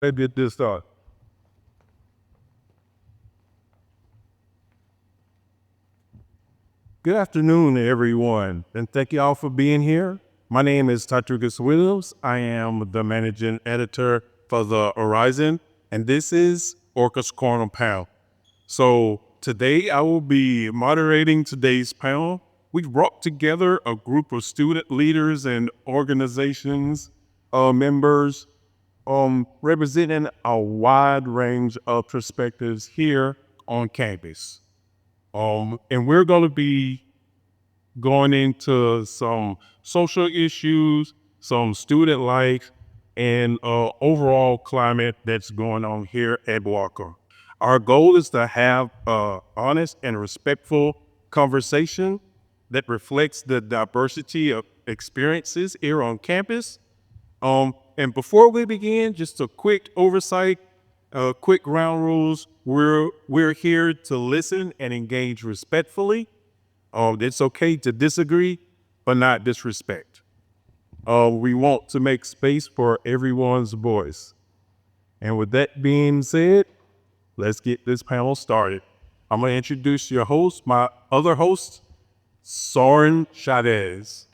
Let's get this started. Good afternoon, everyone, and thank you all for being here. My name is Tatrugis Williams. I am the managing editor for the Horizon, and this is Orcas Corner Panel. So today I will be moderating today's panel. We brought together a group of student leaders and organizations members representing a wide range of perspectives here on campus. And we're going to be going into some social issues, some student life, and overall climate that's going on here at Walker. Our goal is to have an honest and respectful conversation that reflects the diversity of experiences here on campus. And before we begin, just a quick oversight, quick ground rules. We're here to listen and engage respectfully. It's okay to disagree, but not disrespect. We want to make space for everyone's voice. And with that being said, let's get this panel started. I'm going to introduce your host, my other host, Soren Chavez.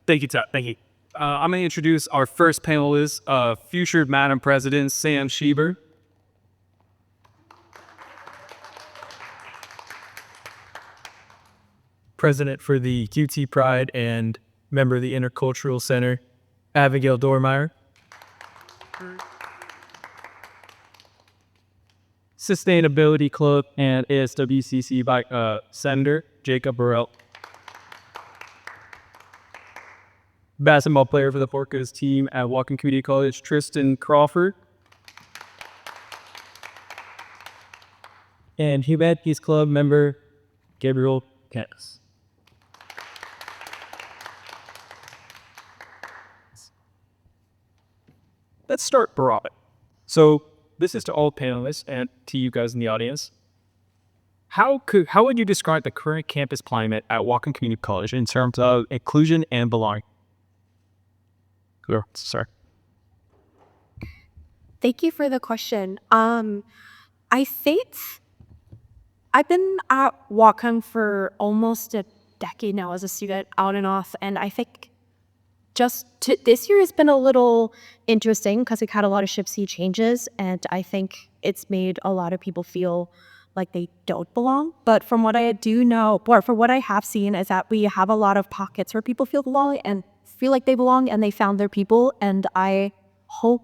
Thank you, Todd. Thank you. I'm going to introduce our first panelist, future Madam President Sam Schieber. President for the QT Pride and member of the Intercultural Center, Abigail Dormeyer. Sustainability Club and ASWCC by Senator Jacob Burrell. Basketball player for the Orcas team at Whatcom Community College, Tristan Crawford. And Humanities Club member, Gabriel Canis. Let's start broad. So this is to all panelists and to you guys in the audience. How would you describe the current campus climate at Whatcom Community College in terms of inclusion and belonging? Sorry. Thank you for the question. I think I've been at Whatcom for almost a decade now as a student, out and off, and I think this year has been a little interesting because we've had a lot of SHPC changes, and I think it's made a lot of people feel like they don't belong. But from what I do know, or from what I have seen, is that we have a lot of pockets where people feel belong and feel like they belong and they found their people. And I hope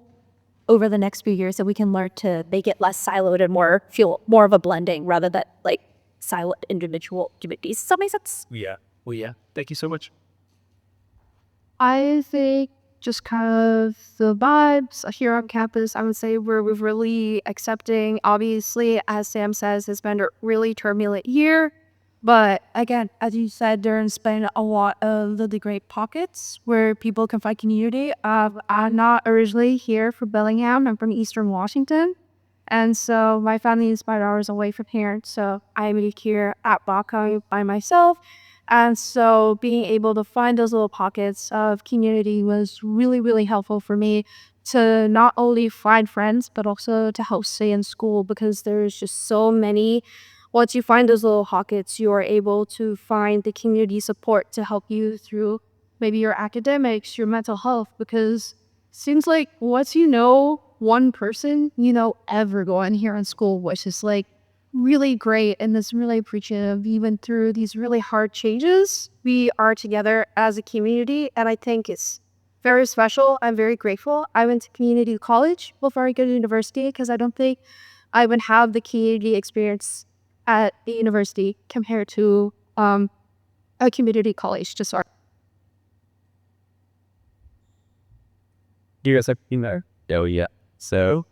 over the next few years that we can learn to make it less siloed and feel more of a blending rather than like siloed individual communities. Does that make sense? Yeah. Well, yeah. Thank you so much. I think just kind of the vibes here on campus, I would say we're really accepting. Obviously, as Sam says, it's been a really turbulent year. But again, as you said, there's been a lot of really great pockets where people can find community. I'm not originally here from Bellingham. I'm from Eastern Washington. And so my family is 5 hours away from here. So I moved here at Whatcom by myself. And so being able to find those little pockets of community was really, really helpful for me to not only find friends, but also to help stay in school, because there's just so many. Once you find those little pockets, you are able to find the community support to help you through maybe your academics, your mental health, because it seems like once you know one person, you know everyone here in school, which is like really great and that's really appreciative. Even through these really hard changes, we are together as a community, and I think it's very special. I'm very grateful. I went to community college before I go to university because I don't think I would have the community experience at the university compared to a community college to start. Do you guys have been there? Oh, yeah. So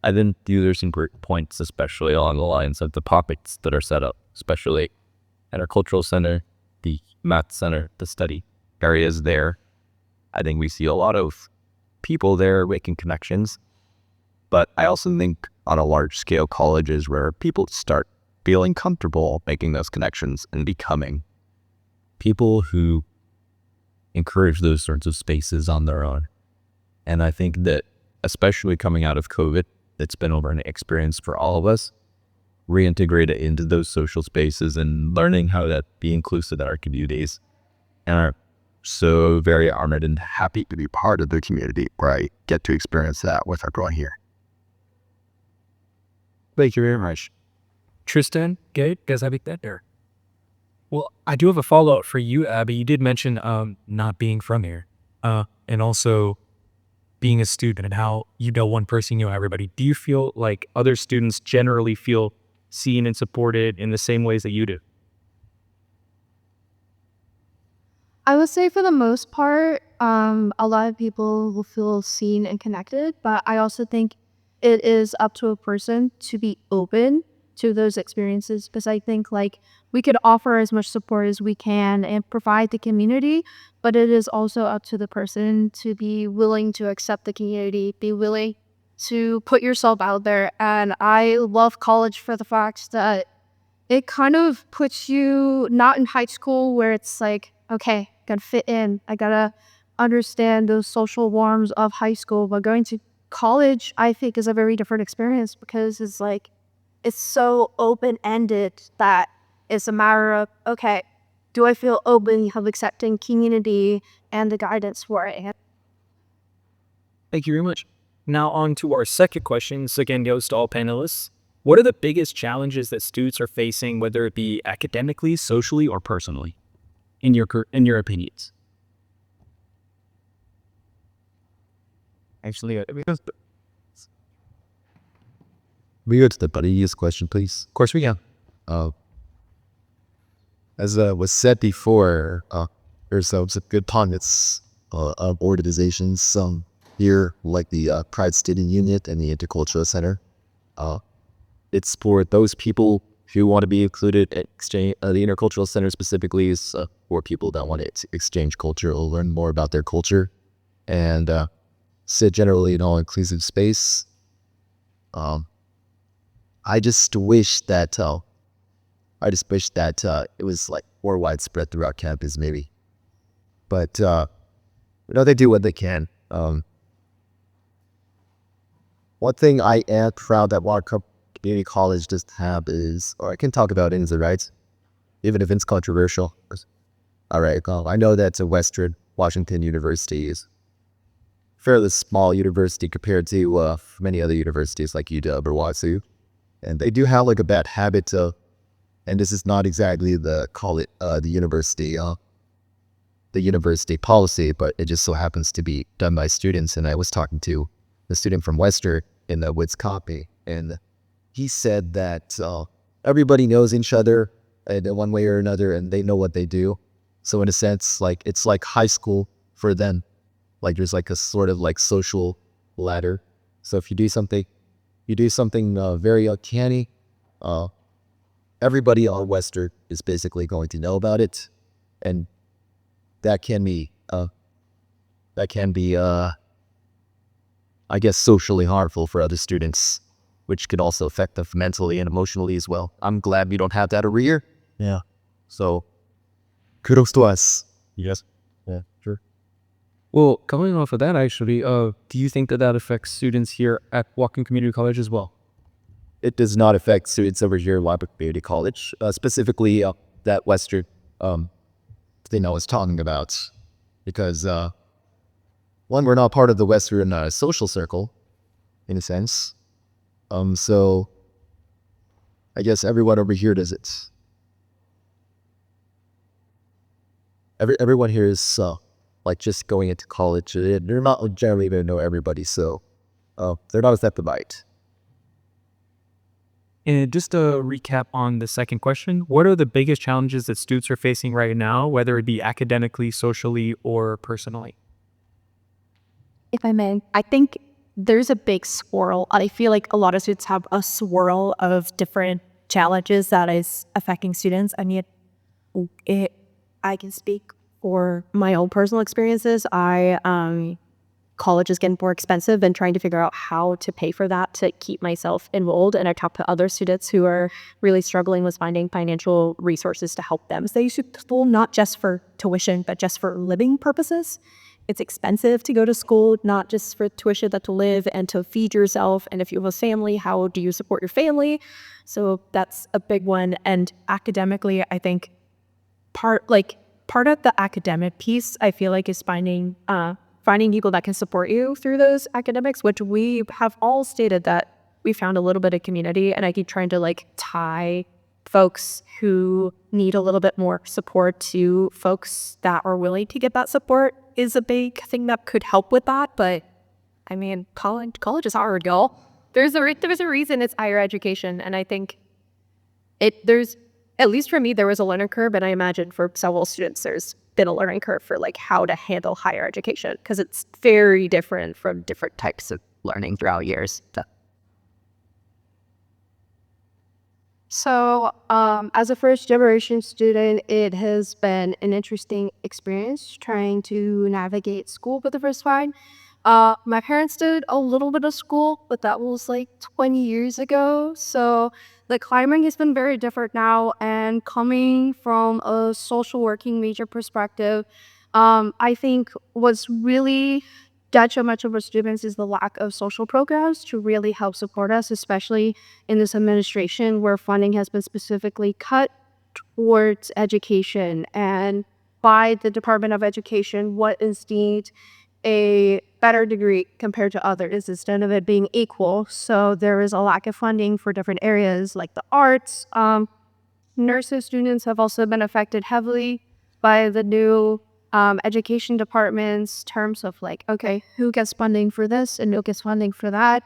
I think there's some great points, especially along the lines of the topics that are set up, especially at our cultural center, the math center, the study areas there. I think we see a lot of people there making connections. But I also think on a large scale, colleges where people start feeling comfortable making those connections and becoming people who encourage those sorts of spaces on their own. And I think that, especially coming out of COVID, it's been over an experience for all of us, reintegrate it into those social spaces and learning how to be inclusive in our communities. And are so very honored and happy to be part of the community where I get to experience that with everyone here. Thank you very much. Tristan, Gabe, guys have that there? Well, I do have a follow-up for you, Abby. You did mention not being from here and also being a student and how you know one person, you know everybody. Do you feel like other students generally feel seen and supported in the same ways that you do? I would say for the most part, a lot of people will feel seen and connected, but I also think it is up to a person to be open to those experiences, because I think like we could offer as much support as we can and provide the community, but it is also up to the person to be willing to accept the community, be willing to put yourself out there. And I love college for the fact that it kind of puts you not in high school where it's like, okay, gotta fit in, I gotta understand those social norms of high school, but going to college I think is a very different experience because it's like it's so open-ended that it's a matter of, okay, do I feel open of accepting community and the guidance for it? Thank you very much. Now on to our second question. This again goes to all panelists. What are the biggest challenges that students are facing, whether it be academically, socially, or personally, in your opinions? Actually, we go to the buddy's question, please. Of course we can. As was said before, there's some good pundits of organizations here, like the Pride Student Unit and the Intercultural Center. It's for those people who want to be included at exchange. The Intercultural Center specifically is for people that want to exchange culture or learn more about their culture, and sit generally in all-inclusive space. I just wish that it was like more widespread throughout campus, maybe. But they do what they can. One thing I am proud that Water Community College does have is, or I can talk about it, is the rights, even if it's controversial. All right, I know that Western Washington University is a fairly small university compared to many other universities like UW or WazU. And they do have like a bad habit of, and this is not exactly the university policy, but it just so happens to be done by students. And I was talking to the student from Western in the Wits copy, and he said that everybody knows each other in one way or another, and they know what they do. So in a sense, like it's like high school for them. Like there's like a sort of like social ladder. So if you do something very uncanny, everybody on Western is basically going to know about it, and that can be I guess socially harmful for other students, which could also affect them mentally and emotionally as well. I'm glad we don't have that over here. Yeah. So kudos to us. Yes. Yeah, sure. Well, coming off of that, actually, do you think that affects students here at Whatcom Community College as well? It does not affect students over here at Water Community College, specifically that Western thing I was talking about, because one, we're not part of the Western social circle, in a sense. So I guess everyone over here does it. Everyone here is like just going into college. They're not generally going to know everybody, so they're not affected by it. And just to recap on the second question, what are the biggest challenges that students are facing right now, whether it be academically, socially, or personally? If I may, I think there's a big swirl. I feel like a lot of students have a swirl of different challenges that is affecting students. I mean, I can speak for my own personal experiences. I college is getting more expensive and trying to figure out how to pay for that to keep myself enrolled. And I talk to other students who are really struggling with finding financial resources to help them stay school, not just for tuition, but just for living purposes. It's expensive to go to school, not just for tuition, but to live and to feed yourself. And if you have a family, how do you support your family? So that's a big one. And academically, I think part of the academic piece, I feel like, is finding people that can support you through those academics, which we have all stated that we found a little bit of community, and I keep trying to like tie folks who need a little bit more support to folks that are willing to get that support is a big thing that could help with that. But I mean, college is hard, y'all. There's a reason it's higher education, and I think there's, at least for me, there was a learning curve, and I imagine for several students there's been a learning curve for like how to handle higher education, because it's very different from different types of learning throughout years. So, as a first generation student, it has been an interesting experience trying to navigate school for the first time. My parents did a little bit of school, but that was like 20 years ago. So the climate has been very different now. And coming from a social working major perspective, I think what's really detrimental for students is the lack of social programs to really help support us, especially in this administration where funding has been specifically cut towards education. And by the Department of Education, what is deemed a better degree compared to others instead of it being equal. So there is a lack of funding for different areas like the arts. Nurses students have also been affected heavily by the new education department's terms of like, okay, who gets funding for this and who gets funding for that.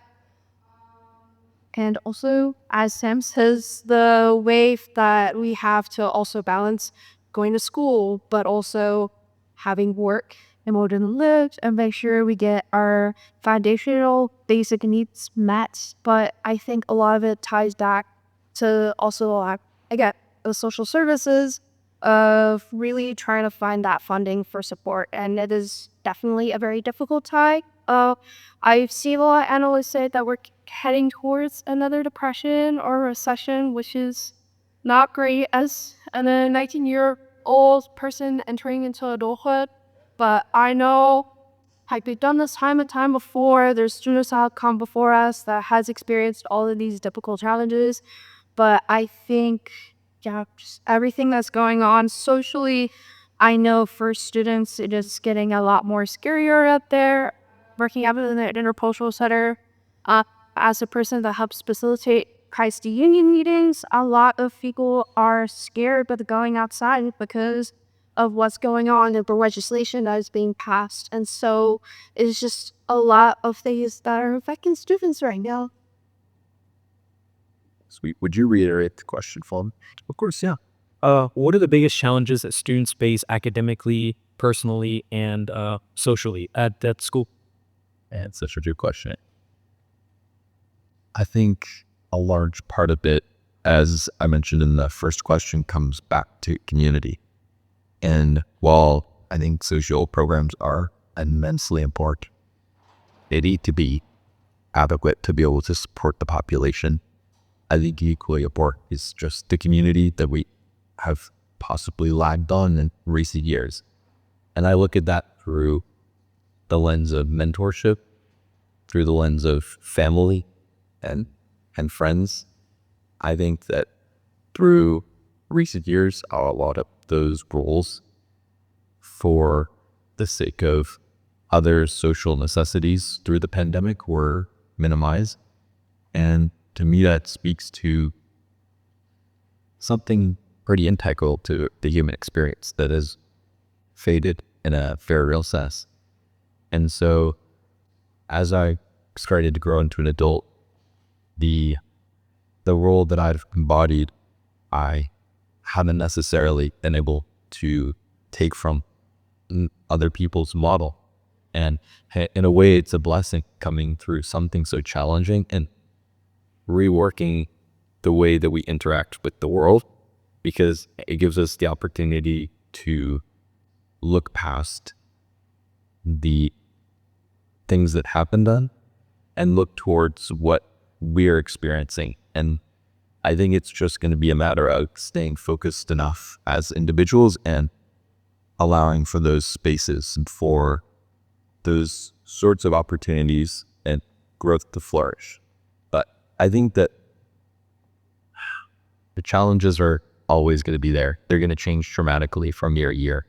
And also, as Sam says, the way that we have to also balance going to school, but also having work in order to live and make sure we get our foundational basic needs met. But I think a lot of it ties back to also, again, the social services of really trying to find that funding for support. And it is definitely a very difficult tie. I've seen a lot of analysts say that we're heading towards another depression or recession, which is not great as a 19-year-old person entering into adulthood. But I know, like, we've done this time and time before. There's students that have come before us that has experienced all of these difficult challenges. But I think, yeah, just everything that's going on socially, I know for students, it is getting a lot more scarier out there. Working out in the intercultural center, as a person that helps facilitate Christ Union meetings, a lot of people are scared with going outside because of what's going on in the legislation that is being passed. And so it's just a lot of things that are affecting students right now. Sweet. Would you reiterate the question for me? Of course, yeah. What are the biggest challenges that students face academically, personally, and socially at that school? And it's such a good question. I think a large part of it, as I mentioned in the first question, comes back to community. And while I think social programs are immensely important, they need to be adequate to be able to support the population. I think equally important is just the community that we have possibly lagged on in recent years. And I look at that through the lens of mentorship, through the lens of family and friends. I think that through recent years, a lot of those roles, for the sake of other social necessities through the pandemic, were minimized. And to me, that speaks to something pretty integral to the human experience that has faded in a very real sense. And so as I started to grow into an adult, the role that I've embodied, I haven't necessarily been able to take from other people's model. And in a way, it's a blessing coming through something so challenging and reworking the way that we interact with the world, because it gives us the opportunity to look past the things that happen done and look towards what we're experiencing. And I think it's just going to be a matter of staying focused enough as individuals and allowing for those spaces and for those sorts of opportunities and growth to flourish. But I think that the challenges are always going to be there. They're going to change dramatically from year to year,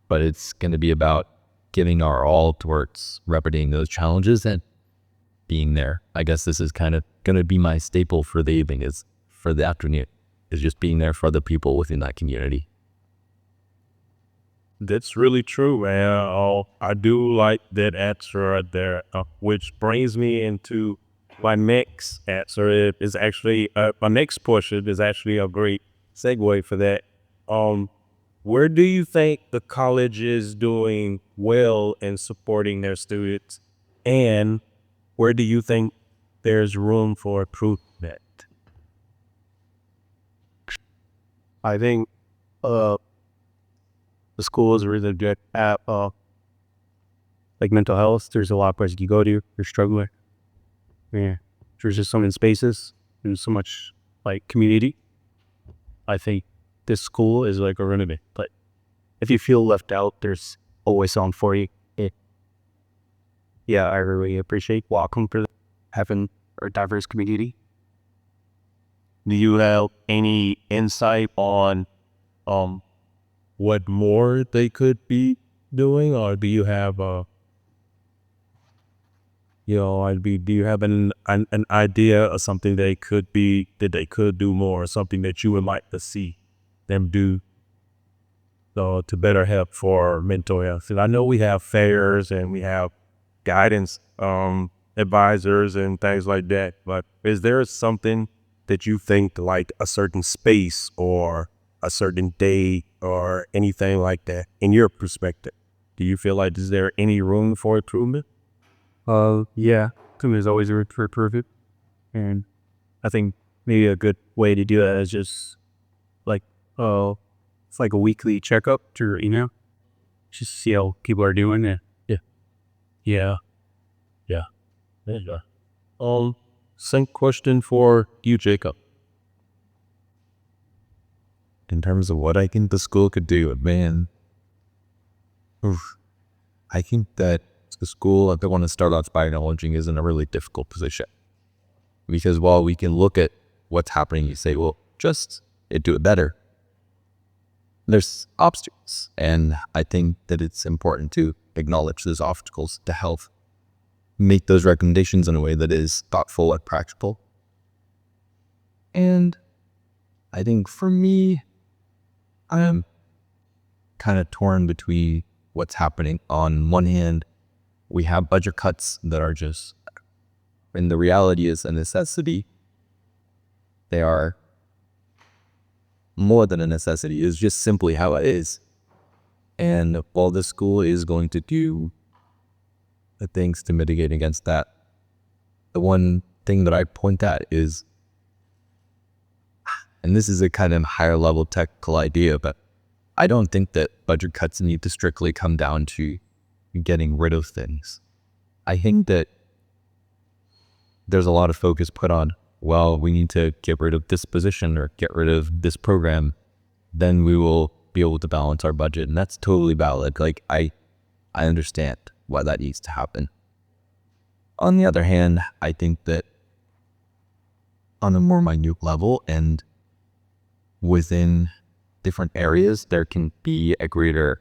but it's going to be about giving our all towards remedying those challenges and being there. I guess this is kind of going to be my staple for the evening, is for the afternoon, is just being there for the people within that community. That's really true, man. I do like that answer right there, which brings me into my next answer. It is actually my next portion is actually a great segue for that. Where do you think the college is doing well in supporting their students, and where do you think there's room for improvement? I think the school is really good at like mental health. There's a lot of places you go to, you're struggling. Yeah. There's just so many spaces and so much like community. I think this school is like a remedy. But if you feel left out, there's always someone for you. Yeah, I really appreciate Welcome for having a diverse community. Do you have any insight on what more they could be doing, or do you have do you have an idea of something they could do more, or something that you would like to see them do to better help for mental health? And I know we have fairs and we have guidance advisors and things like that, but is there something that you think, like a certain space or a certain day or anything like that, in your perspective? Do you feel like, is there any room for improvement? Yeah, there's always room for improvement. And I think maybe a good way to do that is just like, it's like a weekly checkup to your email. Just see how people are doing it. Yeah. There you go. Same question for you, Jacob. In terms of what I think the school could do, man, I think that the school, if they want to start out by acknowledging, is in a really difficult position. Because while we can look at what's happening, you say, well, just do it better. There's obstacles, and I think that it's important to acknowledge those obstacles to help make those recommendations in a way that is thoughtful and practical. And I think for me, I'm kind of torn between what's happening. On one hand, we have budget cuts that are just, and the reality is a necessity. They are more than a necessity. It's just simply how it is. And while the school is going to do the things to mitigate against that, the one thing that I point at is, and this is a kind of higher level technical idea, but I don't think that budget cuts need to strictly come down to getting rid of things. I think that there's a lot of focus put on, well, we need to get rid of this position or get rid of this program, then we will be able to balance our budget. And that's totally valid. Like, I understand why that needs to happen. On the other hand, I think that on a more minute level and within different areas, there can be a greater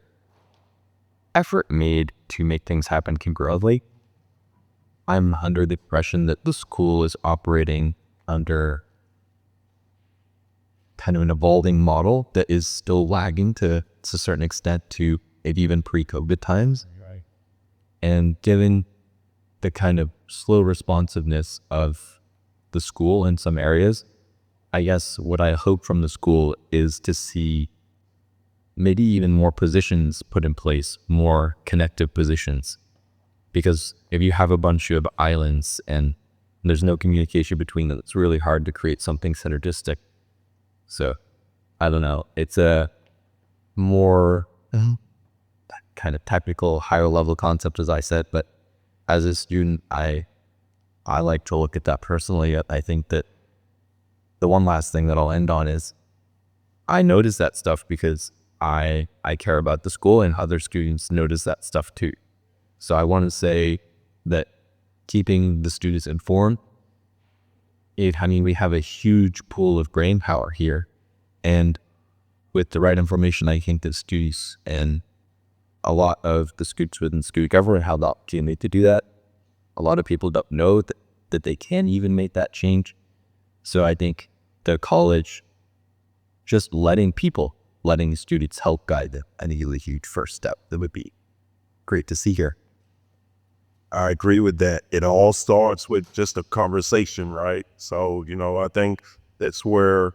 effort made to make things happen congruently. I'm under the impression that the school is operating under kind of an evolving model that is still lagging to a certain extent to maybe even pre-COVID times. Right. And given the kind of slow responsiveness of the school in some areas, I guess what I hope from the school is to see maybe even more positions put in place, more connective positions. Because if you have a bunch of islands and there's no communication between them, it's really hard to create something synergistic. So, I don't know. It's a more kind of technical, higher level concept, as I said, but as a student, I like to look at that personally. I think that the one last thing that I'll end on is I notice that stuff because I care about the school, and other students notice that stuff too. So I want to say that keeping the students informed, we have a huge pool of brain power here. And with the right information, I think that students and a lot of the students within student government have the opportunity to do that. A lot of people don't know that they can even make that change. So I think the college, just letting students help guide them, I think is a huge first step that would be great to see here. I agree with that. It all starts with just a conversation, right? So, I think that's where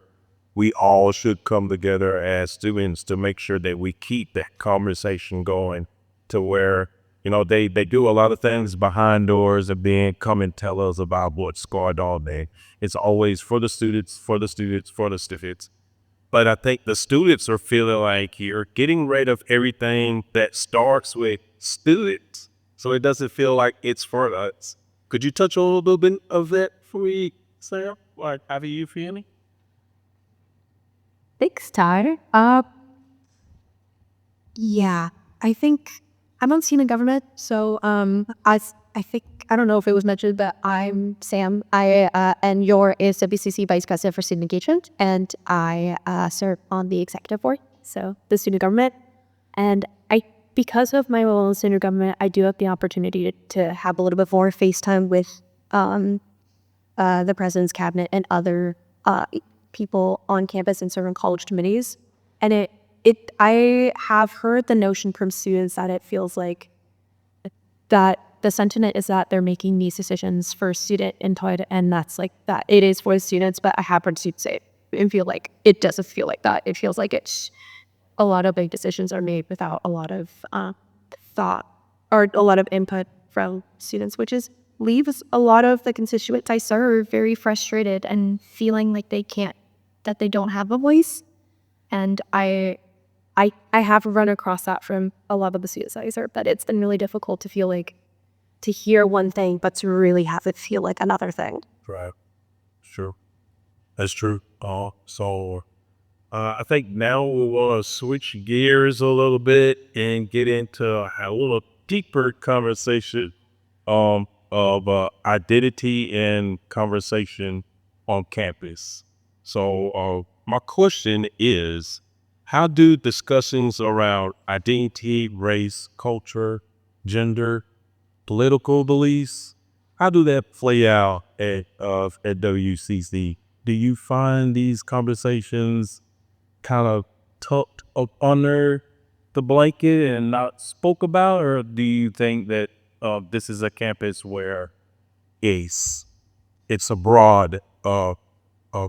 we all should come together as students to make sure that we keep that conversation going to where, they do a lot of things behind doors and then come and tell us about what's going on there. It's always for the students, for the students, for the students. But I think the students are feeling like you're getting rid of everything that starts with students. So it doesn't feel like it's for us. Could you touch on a little bit of that for me, Sam? Like, how are you feeling? Thanks, Ty. Yeah, I think I'm on student government, so I think I don't know if it was mentioned, but I'm Sam. And you're is WCC Vice President for Student Engagement, and I serve on the executive board, so the student government. And because of my role in student government, I do have the opportunity to have a little bit more FaceTime with the president's cabinet and other people on campus and serve on college committees. And I have heard the notion from students that it feels like that the sentiment is that they're making these decisions for student input, and that's like that it is for the students. But I have heard students say and feel like it doesn't feel like that. It feels like it's a lot of big decisions are made without a lot of thought or a lot of input from students, which leaves a lot of the constituents I serve very frustrated and feeling like that they don't have a voice. And I have run across that from a lot of the students I serve, that it's been really difficult to feel like to hear one thing, but to really have it feel like another thing. Right. Sure. That's true. I think now we want to switch gears a little bit and get into a little deeper conversation of identity and conversation on campus. So my question is, how do discussions around identity, race, culture, gender, political beliefs, how do that play out at WCC? Do you find these conversations kind of tucked up under the blanket and not spoke about, or do you think that this is a campus where it's a broad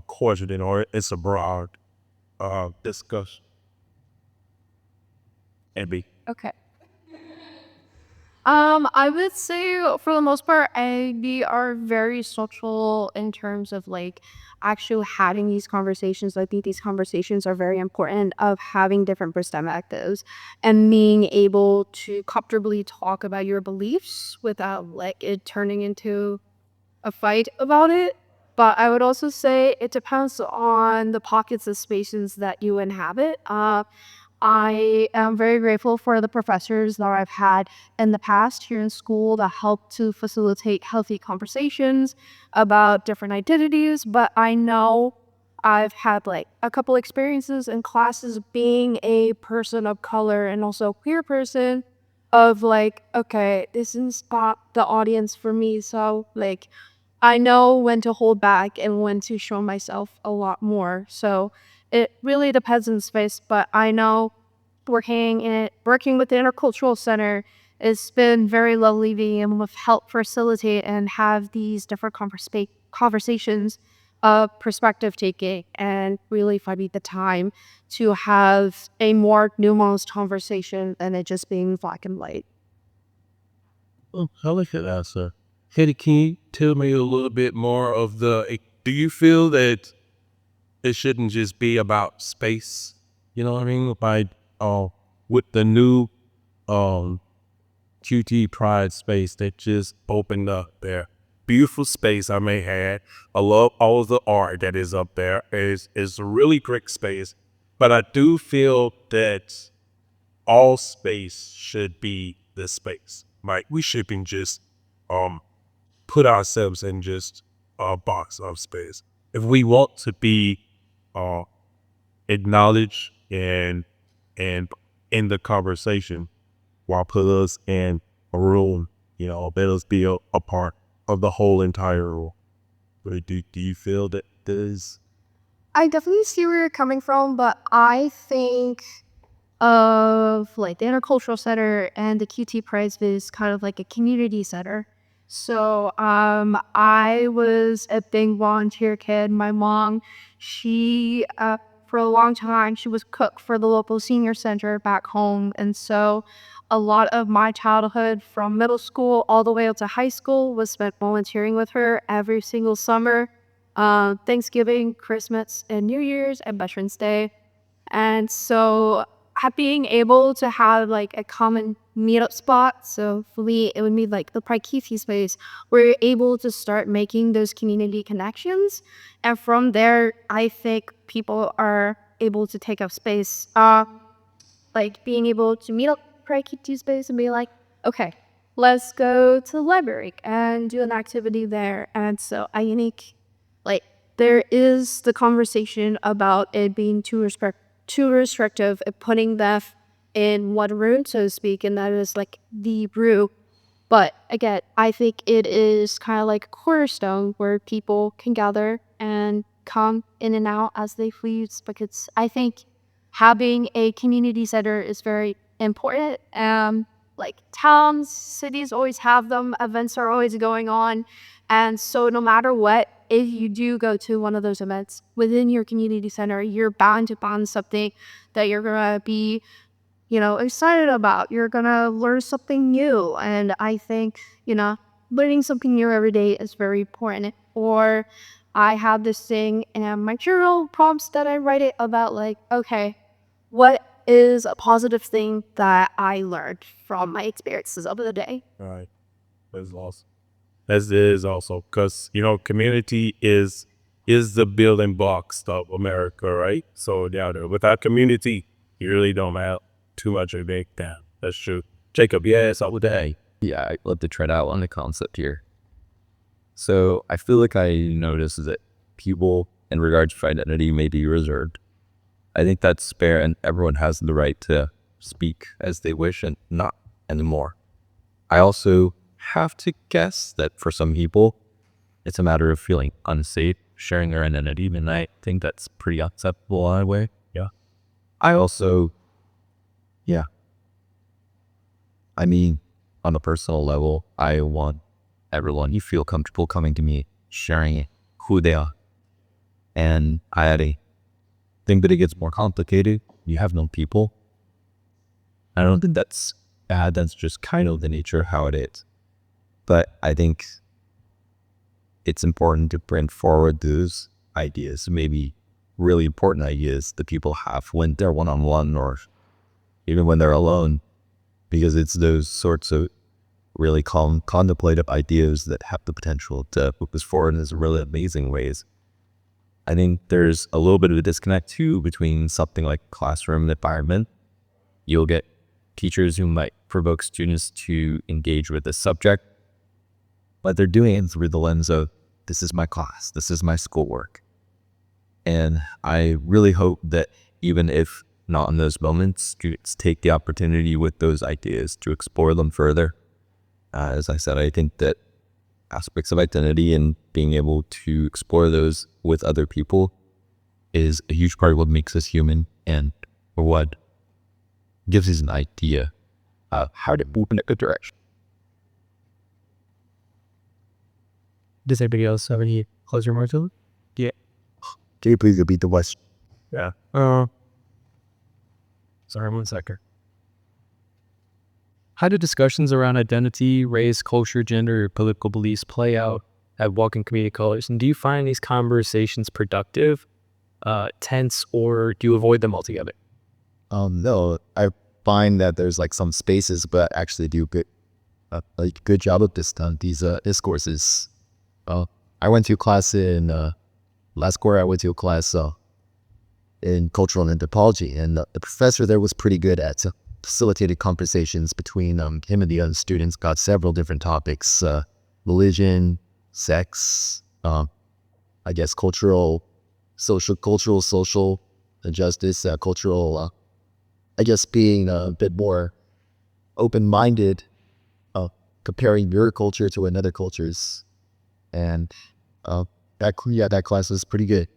question, or it's a broad discussion? Abby. Okay. I would say for the most part, we are very social in terms of like actually having these conversations. I think these conversations are very important of having different perspectives and being able to comfortably talk about your beliefs without like it turning into a fight about it. But I would also say it depends on the pockets of spaces that you inhabit. I am very grateful for the professors that I've had in the past here in school that help to facilitate healthy conversations about different identities. But I know I've had like a couple experiences in classes being a person of color and also a queer person of like, okay, this is not the audience for me. So like, I know when to hold back and when to show myself a lot more. So it really depends on space, but I know working with the Intercultural Center, it's been very lovely being able to help facilitate and have these different conversations of perspective taking and really finding the time to have a more nuanced conversation than it just being black and white. Oh, I like that answer. Hetty, can you tell me a little bit more of do you feel that it shouldn't just be about space? You know what I mean? With the new QT Pride space that just opened up there. Beautiful space I may add. I love all of the art that is up there. It's a really great space. But I do feel that all space should be this space. Like we shouldn't just put ourselves in just a box of space. If we want to be acknowledged and in the conversation, why put us in a room? Let us be a part of the whole entire room. But do you feel that this? I definitely see where you're coming from, but I think of like the intercultural center and the QT Prize is kind of like a community center. So I was a big volunteer kid. My mom, she for a long time she was cook for the local senior center back home, and so a lot of my childhood from middle school all the way up to high school was spent volunteering with her every single summer, Thanksgiving, Christmas, and New Year's, and Veterans Day. And so being able to have like a common meetup spot, so for me it would be like the Pride Keithy space, where you're able to start making those community connections, and from there I think people are able to take up space, like being able to meet up Pride Keithy space and be like, okay, let's go to the library and do an activity there. And so I think like there is the conversation about it being too restrictive and putting them in one room, so to speak, and that is like the brew. But again, I think it is kind of like a cornerstone where people can gather and come in and out as they please, because I think having a community center is very important. Like towns, cities always have them, events are always going on. And so no matter what, if you do go to one of those events within your community center, you're bound to find something that you're going to be, excited about. You're going to learn something new. And I think, learning something new every day is very important. Or I have this thing in my journal prompts that I write it about, like, okay, what is a positive thing that I learned from my experiences of the day? All right, that's awesome. That is also because community is the building blocks of America, right? So without community, you really don't have too much of a breakdown. That's true. Jacob, yes, all day. Yeah, I'd love to tread out on the concept here. So I feel like I noticed that people in regards to identity may be reserved. I think that's fair, and everyone has the right to speak as they wish and not anymore. I also have to guess that for some people, it's a matter of feeling unsafe sharing their identity, and I think that's pretty acceptable in a way. Yeah. I also, yeah. I mean, on a personal level, I want everyone to feel comfortable coming to me, sharing who they are. And I think that it gets more complicated. You have no people. I don't think that's bad. That's just kind of the nature of how it is. But I think it's important to bring forward those ideas, maybe really important ideas that people have when they're one-on-one or even when they're alone, because it's those sorts of really calm, contemplative ideas that have the potential to move us forward in these really amazing ways. I think there's a little bit of a disconnect too between something like classroom environment. You'll get teachers who might provoke students to engage with the subject, but they're doing it through the lens of, this is my class, this is my schoolwork. And I really hope that even if not in those moments, students take the opportunity with those ideas to explore them further. As I said, I think that aspects of identity and being able to explore those with other people is a huge part of what makes us human and what gives us an idea of how to move in a good direction. Does anybody else have any closing remarks? Yeah. Can you please repeat the question? Yeah. Sorry, 1 second. How do discussions around identity, race, culture, gender, or political beliefs play out at Walking Community College? And do you find these conversations productive, tense, or do you avoid them altogether? No, I find that there's like some spaces, but actually do a good job of these discourses. I went to a class in last quarter. I went to a class in cultural anthropology, and the professor there was pretty good at facilitated conversations between him and the other students. Got several different topics: religion, sex, I guess cultural justice, cultural. I guess being a bit more open-minded, comparing your culture to another culture's, and that class was pretty good.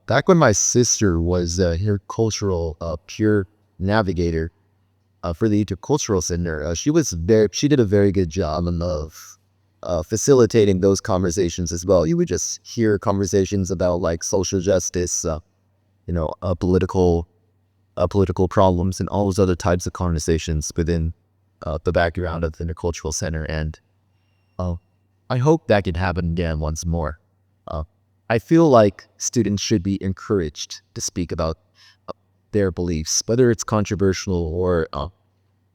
Back when my sister was her cultural peer navigator for the Intercultural Center, she did a very good job of facilitating those conversations as well. You would just hear conversations about like social justice, political problems, and all those other types of conversations within the background of the Intercultural Center. And I hope that can happen again once more. I feel like students should be encouraged to speak about their beliefs, whether it's controversial or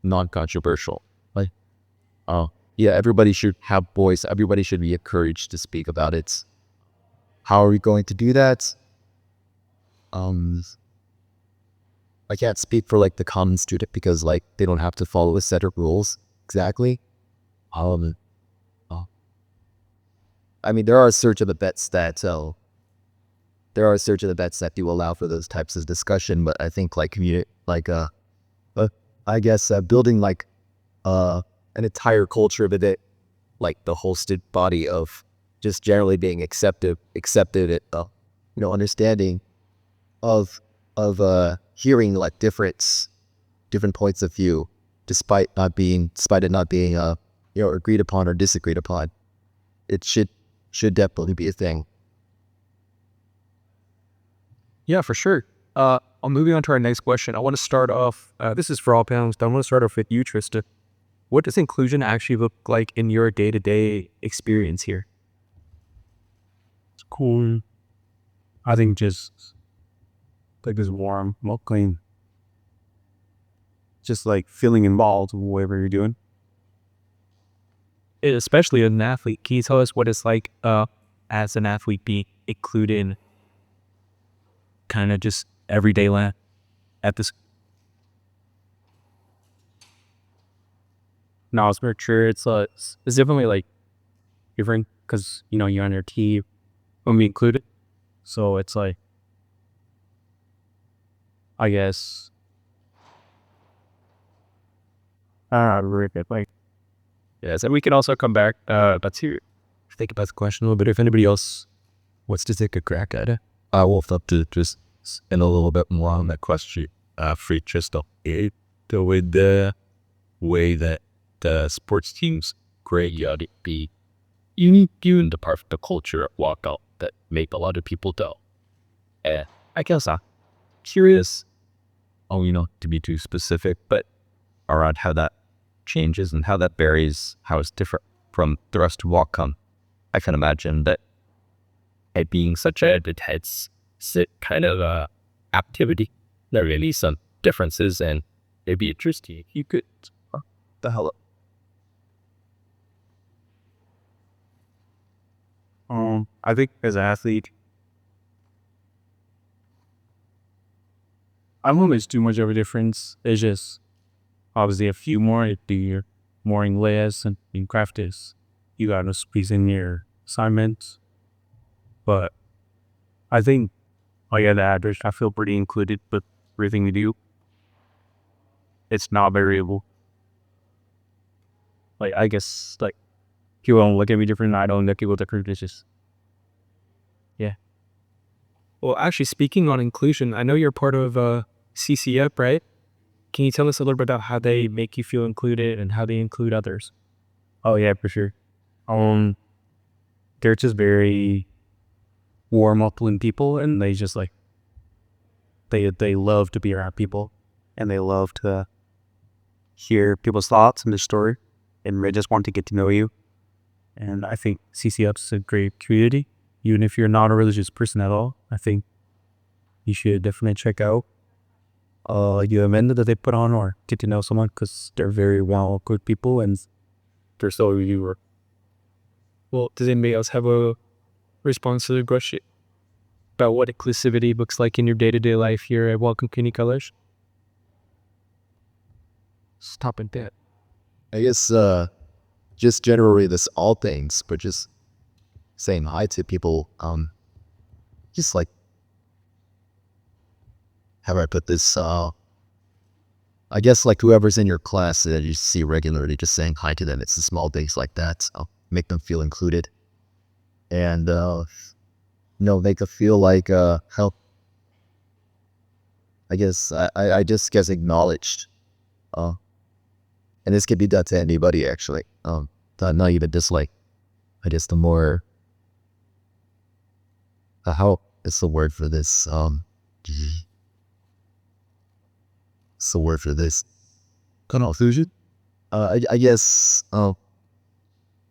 non-controversial. Like, yeah, everybody should have voice. Everybody should be encouraged to speak about it. How are we going to do that? I can't speak for like the common student because like they don't have to follow a set of rules exactly. I mean, there are search of the bets that do allow for those types of discussion, but I think like building like an entire culture of it, like the hosted body of just generally being accepted, understanding of hearing like different points of view, despite it not being agreed upon or disagreed upon. It should definitely be a thing. Yeah, for sure. I'm moving on to our next question. I want to start off, this is for all panelists. I want to start off with you, Trista. What does inclusion actually look like in your day-to-day experience here? It's cool. I think just like this warm, clean. Just like feeling involved in whatever you're doing. Especially as an athlete, can you tell us what it's like as an athlete being included in kind of just everyday life at this? No, it's very true. It's definitely like different because you're on your team when we include it. So it's like, I guess, very good. Like, Yes, and we can also come back to think about the question a little bit. If anybody else wants to take a crack at it. I will have to just in a little bit more on that question. For just the way that the sports teams create be in the part of the culture of walkout that make a lot of people do. And I guess I'm curious, to be too specific, but around how that changes and how that varies, how it's different from the rest of Wacom. I can imagine that it being such a intense kind of activity, there are really some differences, and it'd be interesting if you could the hell up. I think as an athlete, I don't think there's too much of a difference. There's just obviously a few more. If you're more in less and in practice, you gotta squeeze in your assignments. But I think at the average, I feel pretty included with everything we do. It's not variable. Like, I guess, like, people don't look at me different, I don't look at people different. It's just, yeah. Well, actually, speaking on inclusion, I know you're part of CCF, right? Can you tell us a little bit about how they make you feel included and how they include others? Oh, yeah, for sure. They're just very warm, upland people, and they just, like, they love to be around people, and they love to hear people's thoughts and their story, and they just want to get to know you. And I think CCF's a great community. Even if you're not a religious person at all, I think you should definitely check out the event that they put on or get to know someone, because they're very well good people, and they're still a reviewer. Well, does anybody else have a response to the question about what inclusivity looks like in your day-to-day life here at Welcome Community College? Stop and dead. I guess just generally this all things, but just saying hi to people. Just like, how do I put this? I guess like whoever's in your class that you see regularly, just saying hi to them. It's the small things like that. So make them feel included, and make them feel like help. I guess I just guess acknowledged. And this could be done to anybody actually. Not even dislike. I guess the more how is the word for this? What's the word for this? Confusion? I guess.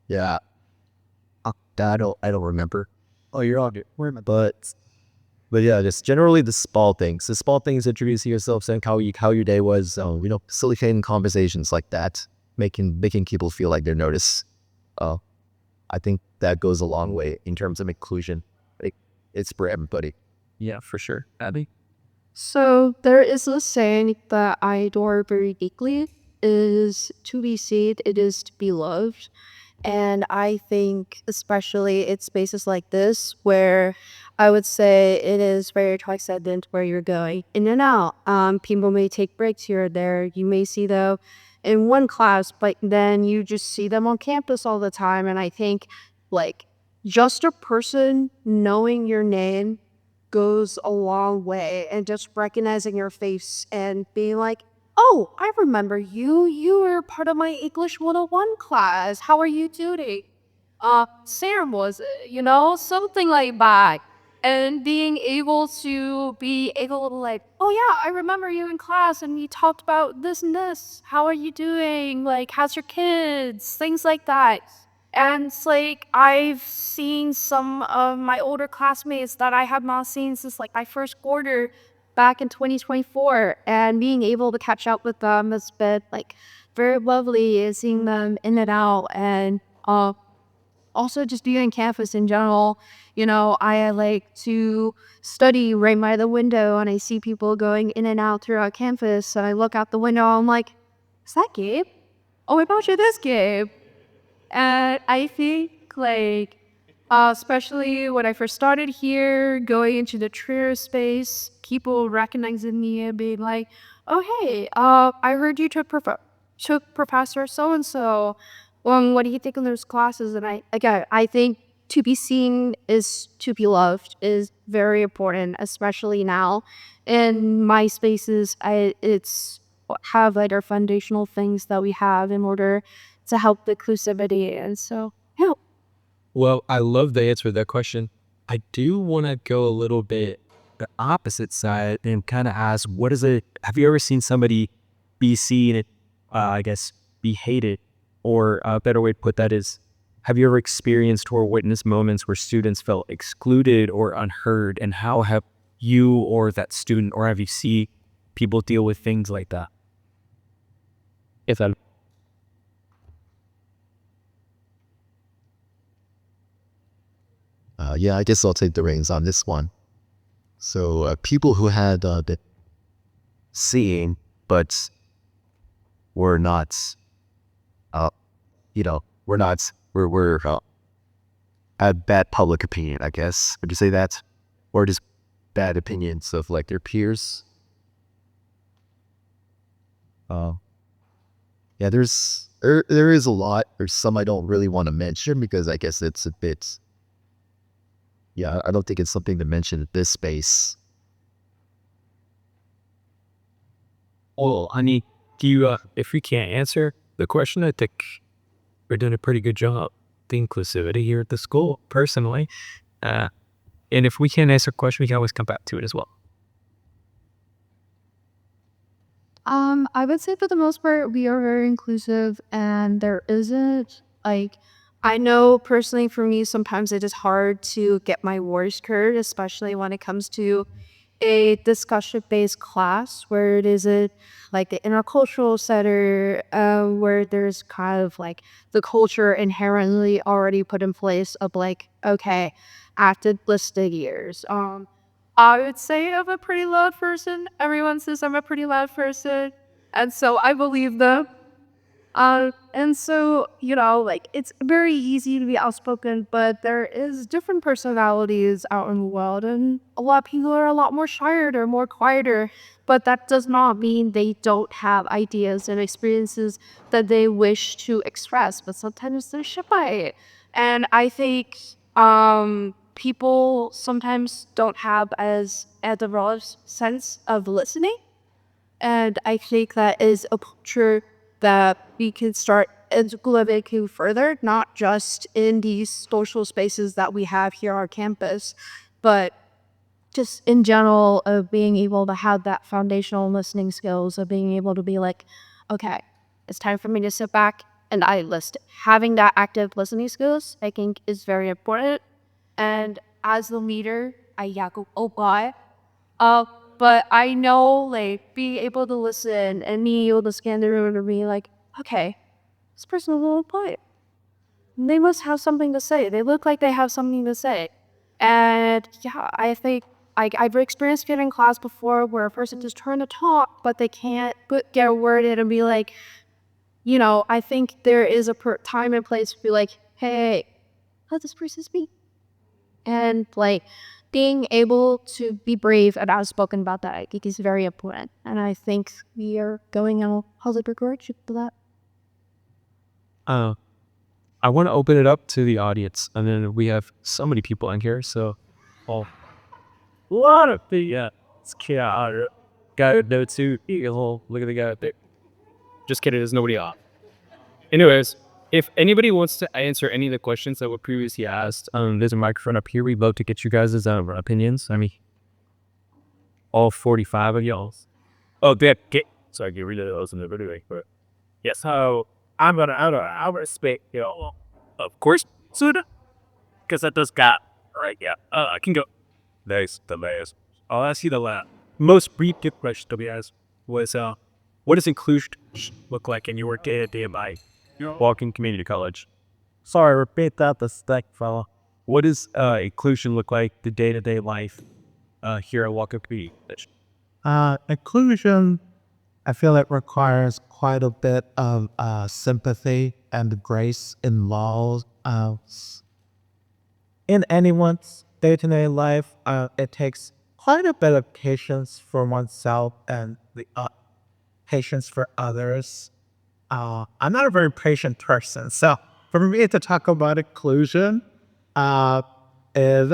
Yeah. I don't remember. Oh, you're all good. Where am I? But yeah, just generally the small things. The small things, introducing yourself, saying how your day was. Facilitating conversations like that, making people feel like they're noticed. I think that goes a long way in terms of inclusion. It's for everybody. Yeah, for sure. Abby? So there is a saying that I adore very deeply, is to be seen, it is to be loved. And I think especially it's spaces like this where I would say it is very transcendent where you're going in and out. People may take breaks here or there. You may see them in one class, but then you just see them on campus all the time. And I think like just a person knowing your name goes a long way, and just recognizing your face and being like, oh, I remember you. You were part of my English 101 class. How are you doing? Sam was, something like that. And being able to like, oh yeah, I remember you in class and we talked about this and this. How are you doing? Like, how's your kids? Things like that. And it's like, I've seen some of my older classmates that I have not seen since like my first quarter back in 2024, and being able to catch up with them has been like very lovely, seeing them in and out. And also just being on campus in general, I like to study right by the window, and I see people going in and out throughout campus, and I look out the window, I'm like, is that Gabe? Oh my gosh, it is Gabe. And I think, like, especially when I first started here, going into the Trier space, people recognizing me and being like, "Oh hey, I heard you took Professor so and so. What do you think of those classes?" And I think to be seen is to be loved is very important, especially now. In my spaces, it's have like our foundational things that we have in order to help the inclusivity. And so, yeah. Well, I love the answer to that question. I do want to go a little bit the opposite side and kind of ask, have you ever seen somebody be seen, be hated? Or a better way to put that is, have you ever experienced or witnessed moments where students felt excluded or unheard? And how have you or that student, or have you seen people deal with things like that? If that I guess I'll take the reins on this one. So people who had been seeing but were not, we're had bad public opinion, I guess. Would you say that? Or just bad opinions of like their peers? Yeah, there is a lot. There's some I don't really want to mention because I guess it's a bit. Yeah, I don't think it's something to mention at this space. Well, honey, do you, if we can't answer the question, I think we're doing a pretty good job. The inclusivity here at the school, personally. And if we can't answer a question, we can always come back to it as well. I would say for the most part, we are very inclusive, and there isn't like, I know personally for me, sometimes it is hard to get my words heard, especially when it comes to a discussion-based class where it isn't like the intercultural center, where there's kind of like the culture inherently already put in place of like, okay, active listening ears. I would say I'm a pretty loud person. Everyone says I'm a pretty loud person, and so I believe them. And so, like it's very easy to be outspoken, but there is different personalities out in the world, and a lot of people are a lot more shyer or more quieter, but that does not mean they don't have ideas and experiences that they wish to express, but sometimes they're shy. And I think people sometimes don't have as a raw sense of listening, and I think that is a picture that we can start implementing further, not just in these social spaces that we have here on campus, but just in general of being able to have that foundational listening skills of being able to be like, okay, it's time for me to sit back and I listen. Having that active listening skills, I think, is very important. And as the leader, I yaku opai. Uh, but I know, like, being able to listen and being able to scan the room and be like, okay, this person is a little quiet. They must have something to say. They look like they have something to say. And yeah, I think I've experienced it in class before where a person just trying to talk, but they can't get a word in and be like, I think there is a time and place to be like, hey, let this person speak. And like being able to be brave and outspoken about that, I think is very important. And I think we are going on a positive direction for that. I want to open it up to the audience, and then we have so many people in here, so a lot of the guy no too. Look at the guy up there. Just kidding, there's nobody on. Anyways, if anybody wants to answer any of the questions that were previously asked, there's a microphone up here. We'd love to get you guys' opinions. I mean, all 45 of y'all's. Oh, sorry, get rid of those in the video. But yeah, so I respect of course, Suda, because that does got right. Yeah, I can go. Nice, the last. I'll ask you the last. Most brief question to be asked was, what does inclusion look like in your day-to-day life? Walking Community College. Sorry, repeat that. The stack fella. What does inclusion look like the day-to-day life here at Walking Community College? Inclusion, I feel it requires quite a bit of sympathy and grace involved. In anyone's day-to-day life, it takes quite a bit of patience for oneself and the patience for others. I'm not a very patient person, so for me to talk about inclusion is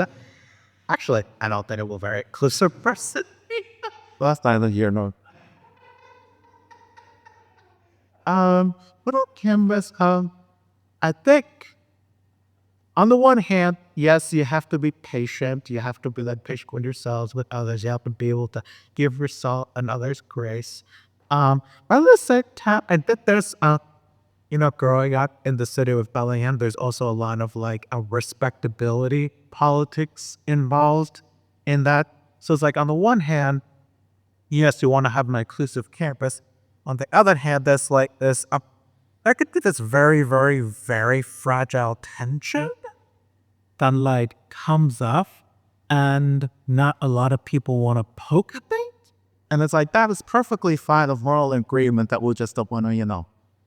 actually, I don't think I'm a very inclusive person. Last time here, no. But on canvas, I think on the one hand, yes, you have to be patient. You have to be like patient with yourselves, with others. You have to be able to give yourself and others grace. But at the same time, I think there's growing up in the city of Bellingham, there's also a lot of like a respectability politics involved in that. So it's like on the one hand, yes, you want to have an inclusive campus. On the other hand, there's like this, I could think this very, very, very fragile tension that like comes up, and not a lot of people want to poke at things. And it's like, that is perfectly fine of moral agreement that we'll just don't want to,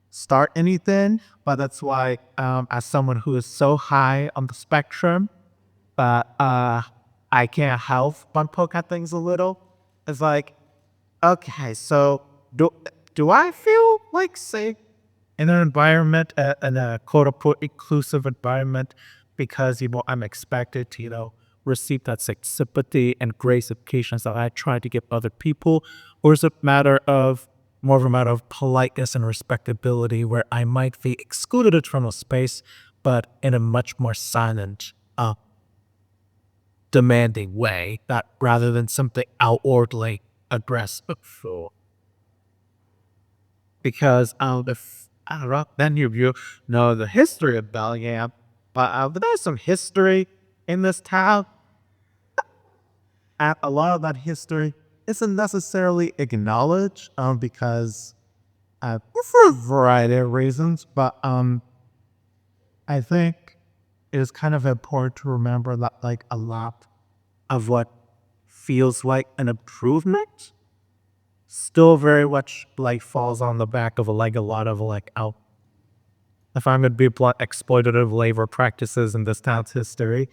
start anything. But that's why, as someone who is so high on the spectrum, but I can't help but poke at things a little. It's like, okay, so do I feel like safe in an environment, in a quote unquote inclusive environment, because I'm expected to receive that sympathy and grace of patience that I try to give other people, or is it more of a matter of politeness and respectability where I might be excluded from a space, but in a much more silent, demanding way, that rather than something outwardly aggressive. Because if I don't know, then you know the history of Bellingham, but there's some history in this town. and a lot of that history isn't necessarily acknowledged because for a variety of reasons, but I think it is kind of important to remember that like a lot of what feels like an improvement still very much like falls on the back of like a lot of like if I'm going to be blunt, exploitative labor practices in this town's history,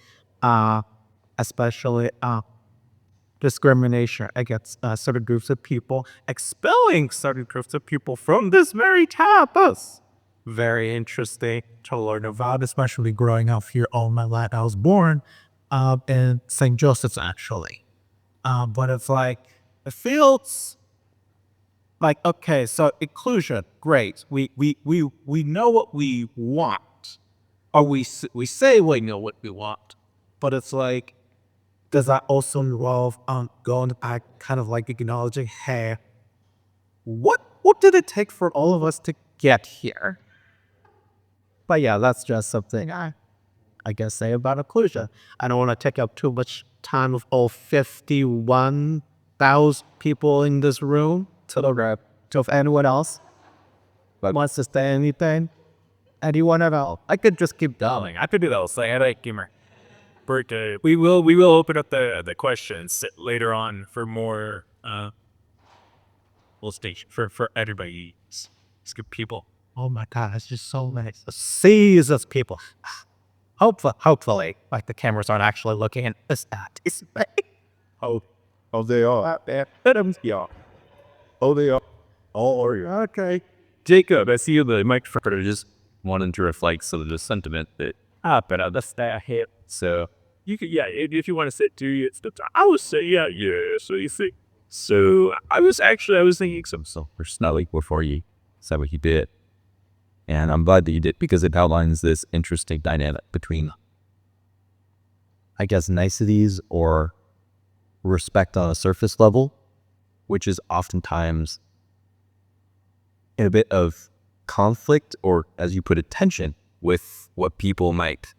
especially discrimination against certain groups of people, expelling certain groups of people from this very campus. Very interesting to learn about, especially growing up here all my life. I was born in St. Joseph's, actually. But it's like, it feels like, okay, so inclusion, great. We know what we want, or we say we know what we want, but it's like, does that also involve going back, kind of like acknowledging, hey, what did it take for all of us to get here? But yeah, that's just something I guess say about inclusion. I don't want to take up too much time with all 51,000 people in this room. So if anyone else wants to say anything, anyone at all, I could just keep going. I could do that. Say, I like humor. But we will open up the questions later on for more. We'll stay for everybody. It's good people. Oh my God, it's just so nice to see these people. Hopefully, like the cameras aren't actually looking at us. Oh, they are. Yeah. Oh, they are. Oh, okay. Jacob, I see you the microphone. Just wanted to reflect some of the sentiment that But that's that hit. so You could, yeah, if you want to sit through it, I would say, yeah. So you think, so I was thinking some so personally before you said what you did. And I'm glad that you did because it outlines this interesting dynamic between, I guess, niceties or respect on a surface level, which is oftentimes in a bit of conflict or, as you put it, tension with what people might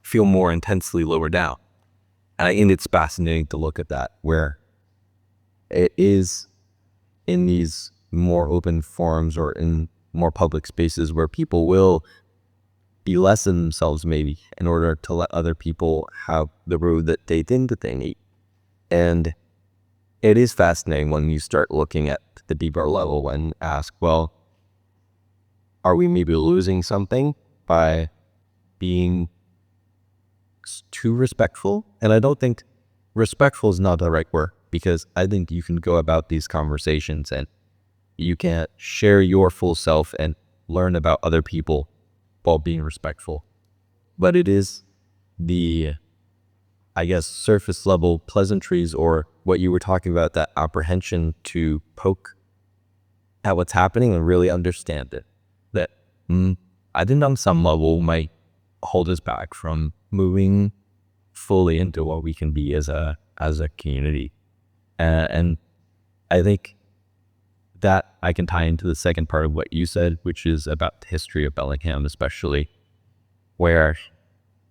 feel more intensely lower down. And I think it's fascinating to look at that, where it is in these more open forums or in more public spaces where people will be less than themselves maybe in order to let other people have the road that they think that they need. And it is fascinating when you start looking at the deeper level and ask, well, are we maybe losing something by being too respectful? And I don't think respectful is not the right word, because I think you can go about these conversations and you can share your full self and learn about other people while being respectful. But it is the, I guess, surface level pleasantries or what you were talking about, that apprehension to poke at what's happening and really understand it, that I think on some level might hold us back from moving fully into what we can be as a community. And I think that I can tie into the second part of what you said, which is about the history of Bellingham, especially, where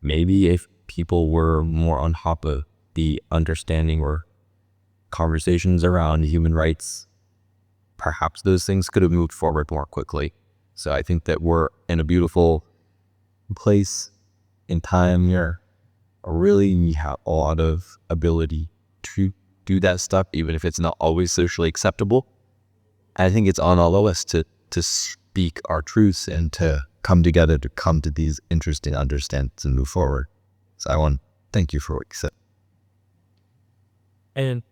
maybe if people were more on top of the understanding or conversations around human rights, perhaps those things could have moved forward more quickly. So I think that we're in a beautiful place in time here. Really, we have a lot of ability to do that stuff, even if it's not always socially acceptable. I think it's on all of us to speak our truths and to come together to come to these interesting understandings and move forward. So I want to thank you for what you said. And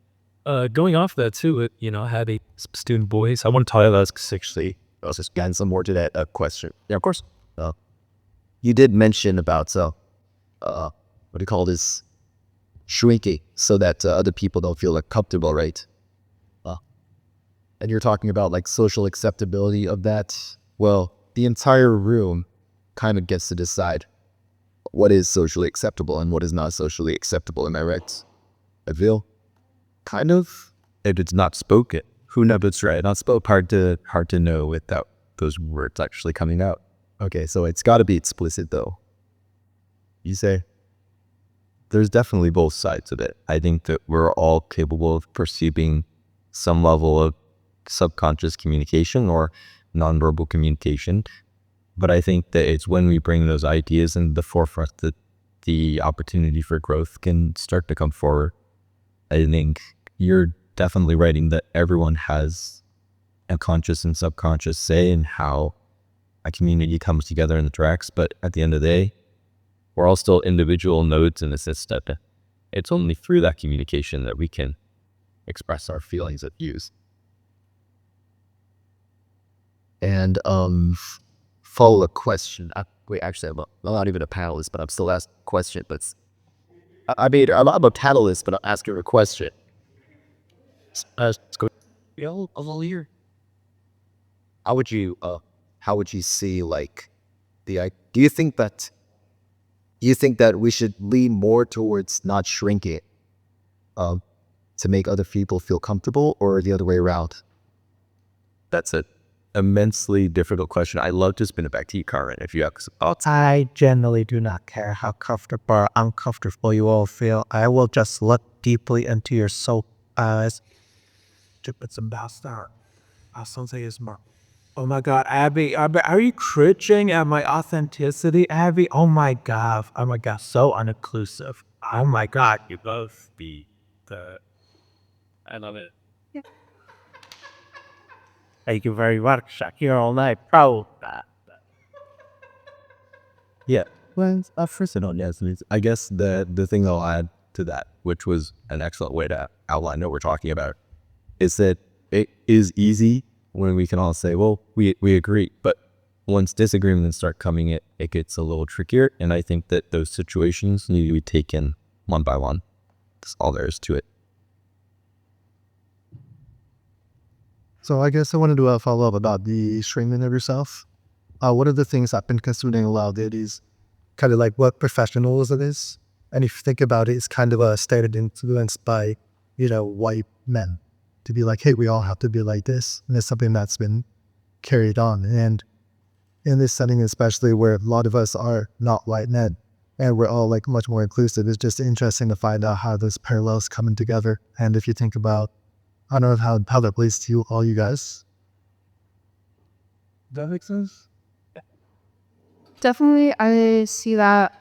going off that too, having student voice, I want to tell you that's actually. I was just getting some more to that question. Yeah, of course. You did mention about what do you call this? Shrinking so that other people don't feel uncomfortable, right? And you're talking about like social acceptability of that. Well, the entire room kind of gets to decide what is socially acceptable and what is not socially acceptable. Am I right? I feel kind of. If it's not spoken, who knows? It's right. Not spoken. Hard to know without those words actually coming out. Okay, so it's got to be explicit though. You say? there's definitely both sides of it. I think that we're all capable of perceiving some level of subconscious communication or nonverbal communication. But I think that it's when we bring those ideas into the forefront that the opportunity for growth can start to come forward. I think you're definitely right in that everyone has a conscious and subconscious say in how a community comes together and interacts. But at the end of the day, we're all still individual nodes in the system. It's only through that communication that we can express our feelings and views. And follow-up question. Wait, actually, I'm not even a panelist, but I'm still asking a question. But I'm a panelist, but I'm asking a question. Let's go. Here. How would you see like do you think that we should lean more towards not shrinking to make other people feel comfortable, or the other way around? That's an immensely difficult question. I'd love to spin it back to you, Karen, if you have some thoughts. I generally do not care how comfortable or uncomfortable you all feel. I will just look deeply into your soul eyes. It's about star. Something is more. Oh my God, Abby, are you cringing at my authenticity, Abby? Oh my God, so uninclusive. Oh my God, You both be the. I love it. thank you very much. I'm here all night, proud of that. Yeah. Well, first of all, yes. I guess the thing I'll add to that, which was an excellent way to outline what we're talking about, is that it is easy when we can all say, well, we agree. But once disagreements start coming, it gets a little trickier. And I think that those situations need to be taken one by one. That's all there is to it. So I guess I wanted to follow up about the strengthening of yourself. One of the things I've been considering a lot is kind of like what professionalism is. And if you think about it, it's kind of a stated influence by, white men to be like, hey, we all have to be like this. And it's something that's been carried on. And in this setting, especially where a lot of us are not white men and we're all like much more inclusive, it's just interesting to find out how those parallels coming together. And if you think about, I don't know how that plays to you, all you guys. Does that make sense? Definitely, I see that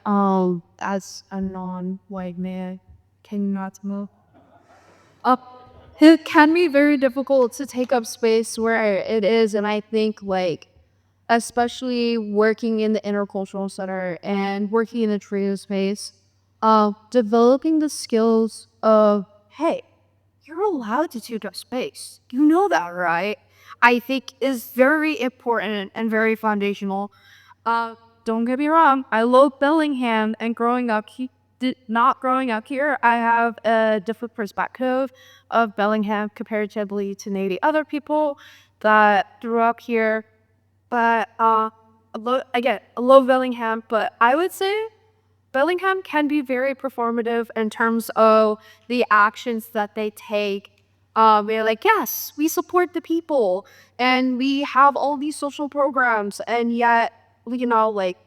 as a non-white man cannot move up. It can be very difficult to take up space where it is, and I think like, especially working in the intercultural center and working in the trio space, developing the skills of, hey, you're allowed to take up space. You know that, right? I think is very important and very foundational. Don't get me wrong, I love Bellingham, and not growing up here, I have a different perspective of Bellingham comparatively to maybe other people that grew up here. But I love Bellingham, but I would say Bellingham can be very performative in terms of the actions that they take. We're like, yes, we support the people and we have all these social programs, and yet, like,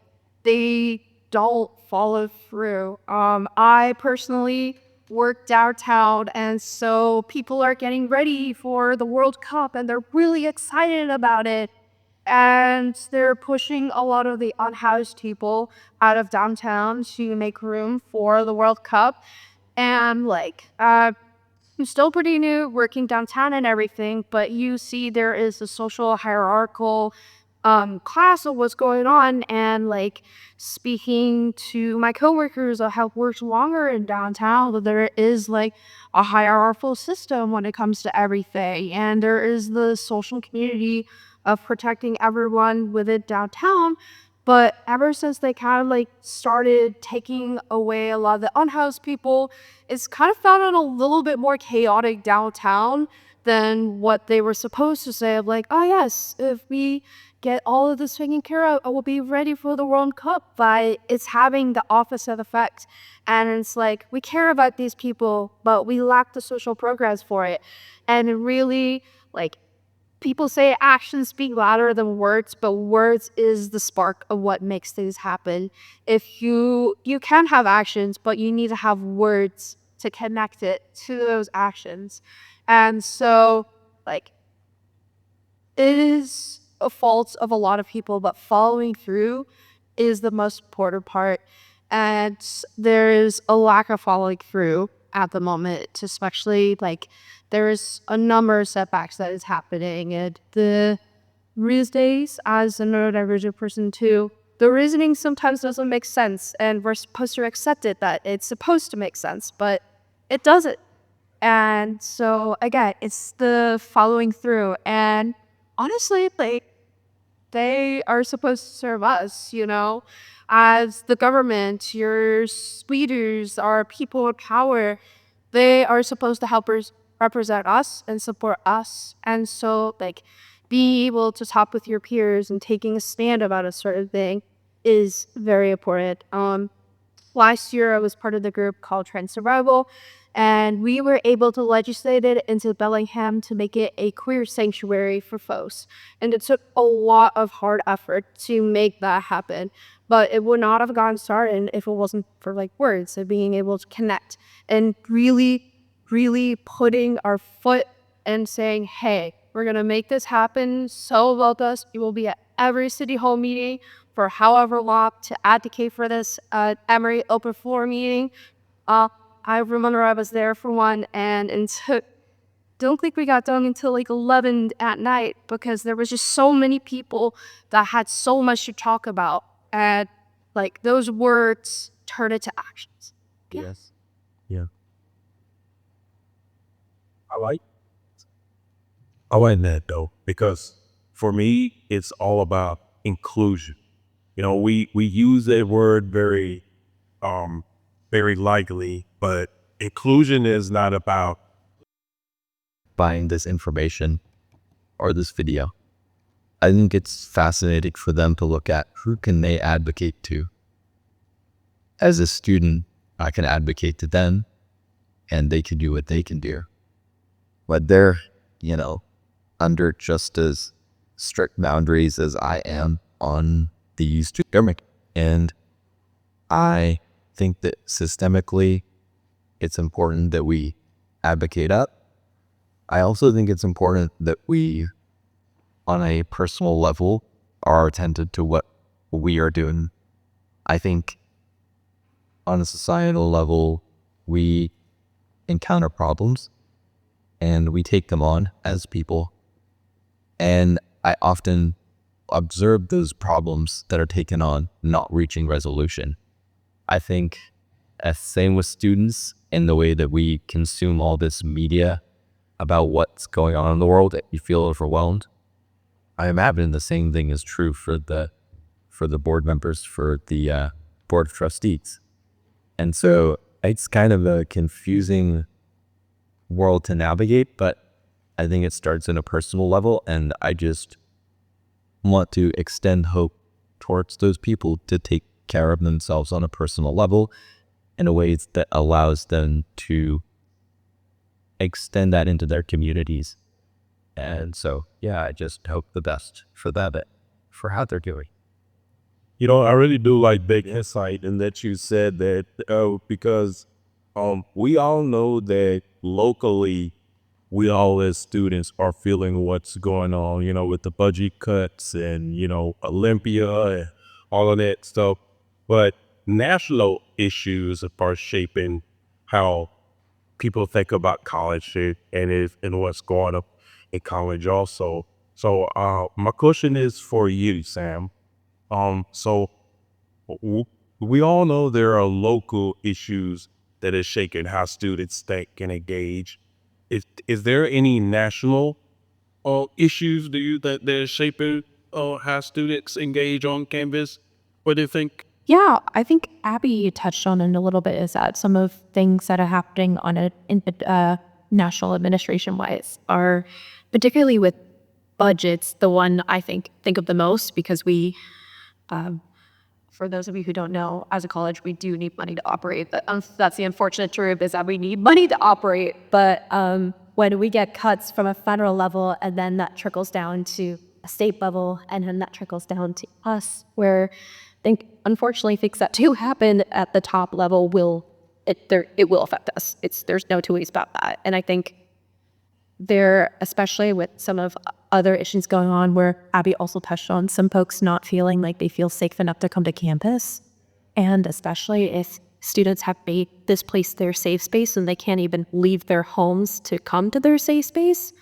they don't follow through. I personally work downtown, and so people are getting ready for the World Cup and they're really excited about it. And they're pushing a lot of the unhoused people out of downtown to make room for the World Cup. And like, I'm still pretty new working downtown and everything, but you see there is a social hierarchical class of what's going on. And like, speaking to my coworkers that have worked longer in downtown, that there is like a hierarchical system when it comes to everything, and there is the social community of protecting everyone within downtown. But ever since they kind of like started taking away a lot of the unhoused people, it's kind of found it a little bit more chaotic downtown than what they were supposed to say of like, oh yes, if we get all of this taken care of, I will be ready for the World Cup. But it's having the opposite effect. And it's like, we care about these people, but we lack the social programs for it. And it really, like, people say actions speak louder than words, but words is the spark of what makes things happen. If you can have actions, but you need to have words to connect it to those actions. And so, like, it is a fault of a lot of people, but following through is the most important part. And there is a lack of following through at the moment, especially like there's a number of setbacks that is happening. And these days, as a neurodivergent person too, the reasoning sometimes doesn't make sense, and we're supposed to accept it that it's supposed to make sense, but it doesn't. And so again, it's the following through. And honestly, like, they are supposed to serve us, as the government, your leaders, our people in power. They are supposed to help us represent us and support us. And so, like, being able to talk with your peers and taking a stand about a certain thing is very important. Last year, I was part of the group called Trend Survival, and we were able to legislate it into Bellingham to make it a queer sanctuary for folks. And it took a lot of hard effort to make that happen, but it would not have gotten started if it wasn't for like words and being able to connect and really, really putting our foot and saying, hey, we're going to make this happen. So about us, you will be at every city hall meeting for however long to advocate for this Emory open floor meeting. I remember I was there for one, and don't think we got done until like 11 at night because there was just so many people that had so much to talk about, and like those words turned into actions. Yes. I like that though, because for me, it's all about inclusion. We use that word very lightly, but inclusion is not about Buying this information or this video. I think it's fascinating for them to look at who can they advocate to. As a student, I can advocate to them and they can do what they can do. But they're, under just as strict boundaries as I am on the student. And I think that systemically, it's important that we advocate up. I also think it's important that we, on a personal level, are attentive to what we are doing. I think on a societal level, we encounter problems and we take them on as people. And I often observe those problems that are taken on not reaching resolution. I think same with students in the way that we consume all this media about what's going on in the world, you feel overwhelmed. I imagine the same thing is true for the board members, for the board of trustees. And so it's kind of a confusing world to navigate, but I think it starts in a personal level, and I just want to extend hope towards those people to take care of themselves on a personal level in a way that allows them to extend that into their communities. And so, yeah, I just hope the best for them, for how they're doing. I really do like big insight in that you said that because we all know that locally, we all as students are feeling what's going on, with the budget cuts and, Olympia and all of that stuff. But national issues are shaping how people think about college and what's going up in college also. So my question is for you, Sam. So we all know there are local issues that is shaking how students think and engage. Is there any national issues that they're shaping how students engage on campus? What do you think? Yeah, I think Abby touched on it a little bit, is that some of things that are happening on national administration wise are particularly with budgets, the one I think of the most, because we, for those of you who don't know, as a college, we do need money to operate. But that's the unfortunate truth, is that we need money to operate. But when we get cuts from a federal level and then that trickles down to a state level and then that trickles down to us, where I think unfortunately things that do happen at the top level will affect us. There's no two ways about that. And I think there, especially with some of other issues going on where Abby also touched on, some folks not feeling like they feel safe enough to come to campus. And especially if students have made this place their safe space and they can't even leave their homes to come to their safe space,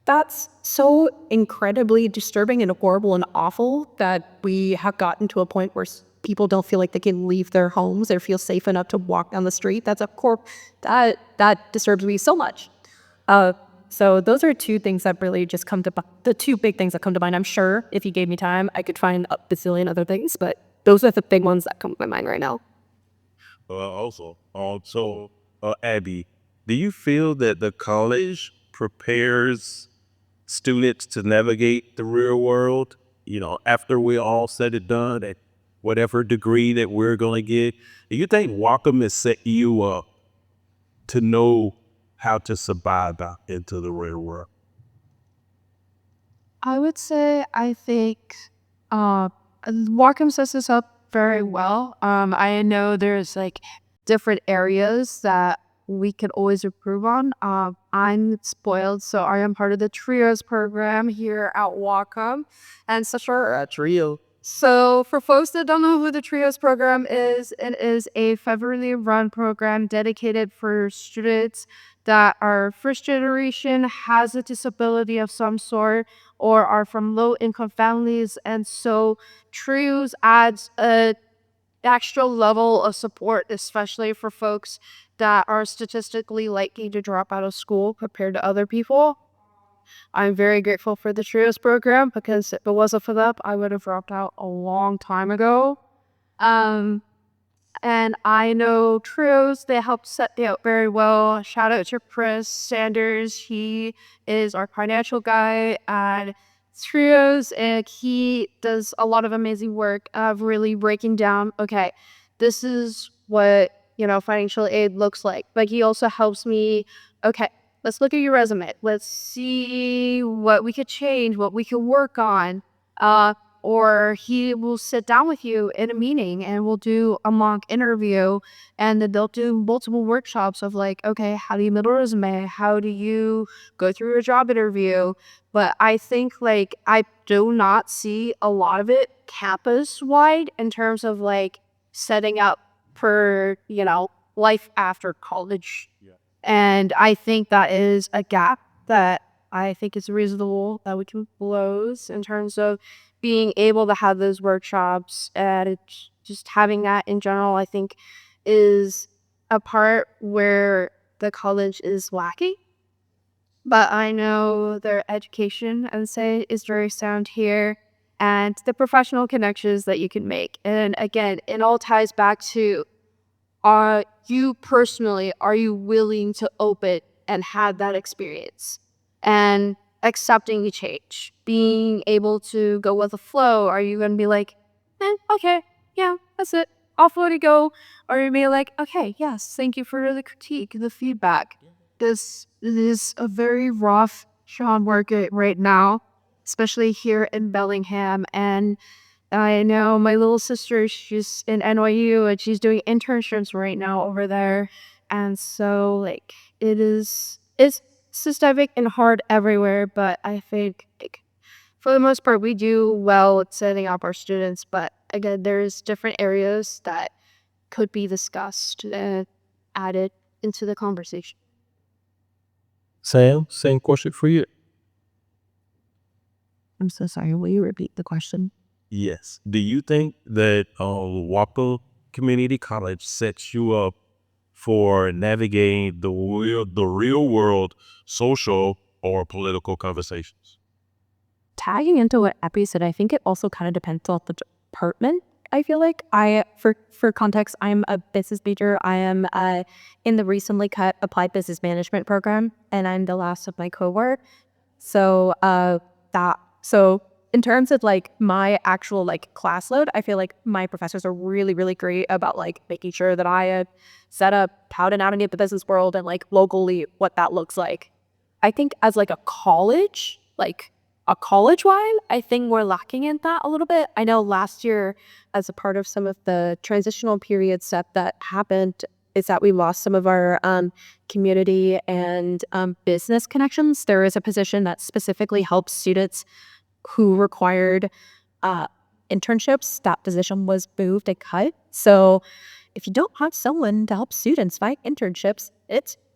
that's so incredibly disturbing and horrible and awful that we have gotten to a point where people don't feel like they can leave their homes or feel safe enough to walk down the street. That disturbs me so much. So those are two things that really just the two big things that come to mind. I'm sure if you gave me time, I could find a bazillion other things, but those are the big ones that come to my mind right now. Also, Abby, do you feel that the college prepares students to navigate the real world, after we're all said and done at whatever degree that we're going to get? Do you think Wacom has set you up to know how to survive out into the real world? I would say I think Wacom sets this up very well. I know there's like different areas that we can always improve on. I'm spoiled, so I am part of the Trios program here at Wacom, and such a Trio. So for folks that don't know who the Trios program is, it is a federally run program dedicated for students that are first generation, has a disability of some sort, or are from low income families. And so Trios adds a extra level of support, especially for folks that are statistically likely to drop out of school compared to other people. I'm very grateful for the Trios program because if it wasn't for that, I would have dropped out a long time ago. And I know Trios, they helped set me up very well. Shout out to Chris Sanders. He is our financial guy at Trios, and he does a lot of amazing work of really breaking down, okay, this is what, financial aid looks like. But he also helps me, okay, let's look at your resume. Let's see what we could change, what we could work on. Or he will sit down with you in a meeting and we'll do a mock interview, and then they'll do multiple workshops of like, okay, how do you build a resume? How do you go through a job interview? But I think like I do not see a lot of it campus wide in terms of like setting up for, life after college. And I think that is a gap that I think is reasonable that we can close in terms of being able to have those workshops, and just having that in general, I think is a part where the college is lacking. But I know their education, I would say, is very sound here, and the professional connections that you can make. And again, it all ties back to, are you willing to open and have that experience and accepting the change, being able to go with the flow? Are you going to be like, okay, yeah, that's it, off we go? Or you be like, okay, yes, thank you for the critique, the feedback. This is a very rough job market right now, especially here in Bellingham. And I know my little sister, she's in NYU and she's doing internships right now over there. And so like it's systemic and hard everywhere, but I think like, for the most part we do well at setting up our students. But again, there's different areas that could be discussed and added into the conversation. Sam, same question for you. I'm so sorry. Will you repeat the question? Yes. Do you think that Walker Community College sets you up for navigating the real world social or political conversations? Tagging into what Epi said, I think it also kind of depends on the department. I feel like for context, I'm a business major. I am in the recently cut applied business management program, and I'm the last of my cohort. So in terms of like my actual like class load, I feel like my professors are really, really great about like making sure that I set up how to navigate the business world and like locally what that looks like. I think as like a college wide, I think we're lacking in that a little bit. I know last year, as a part of some of the transitional period stuff that happened, is that we lost some of our community and business connections. There is a position that specifically helps students who required internships. That position was moved and cut. So if you don't have someone to help students find internships,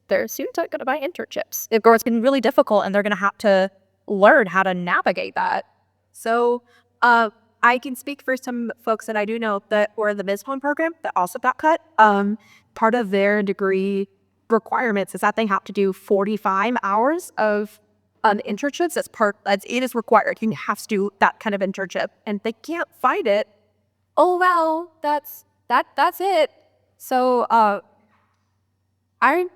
their students aren't going to buy internships. It's been really difficult, and they're going to have to learn how to navigate that. So I can speak for some folks that I do know that were in the MISPON program that also got cut. Part of their degree requirements is that they have to do 45 hours of internships. It is required. You have to do that kind of internship, and they can't find it. Oh well, that's it. So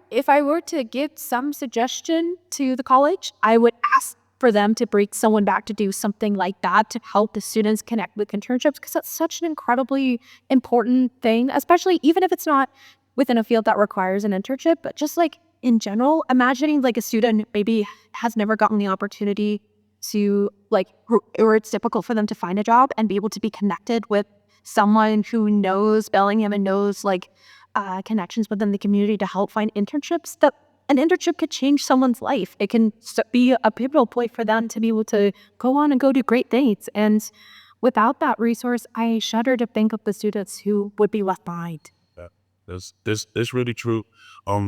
if I were to give some suggestion to the college, I would ask for them to bring someone back to do something like that to help the students connect with internships, because that's such an incredibly important thing, especially even if it's not within a field that requires an internship, but just like in general, imagining like a student maybe has never gotten the opportunity to or it's difficult for them to find a job and be able to be connected with someone who knows Bellingham and knows connections within the community to help find internships. That an internship could change someone's life. It can be a pivotal point for them to be able to go on and go do great things. And without that resource, I shudder to think of the students who would be left behind. That's really true.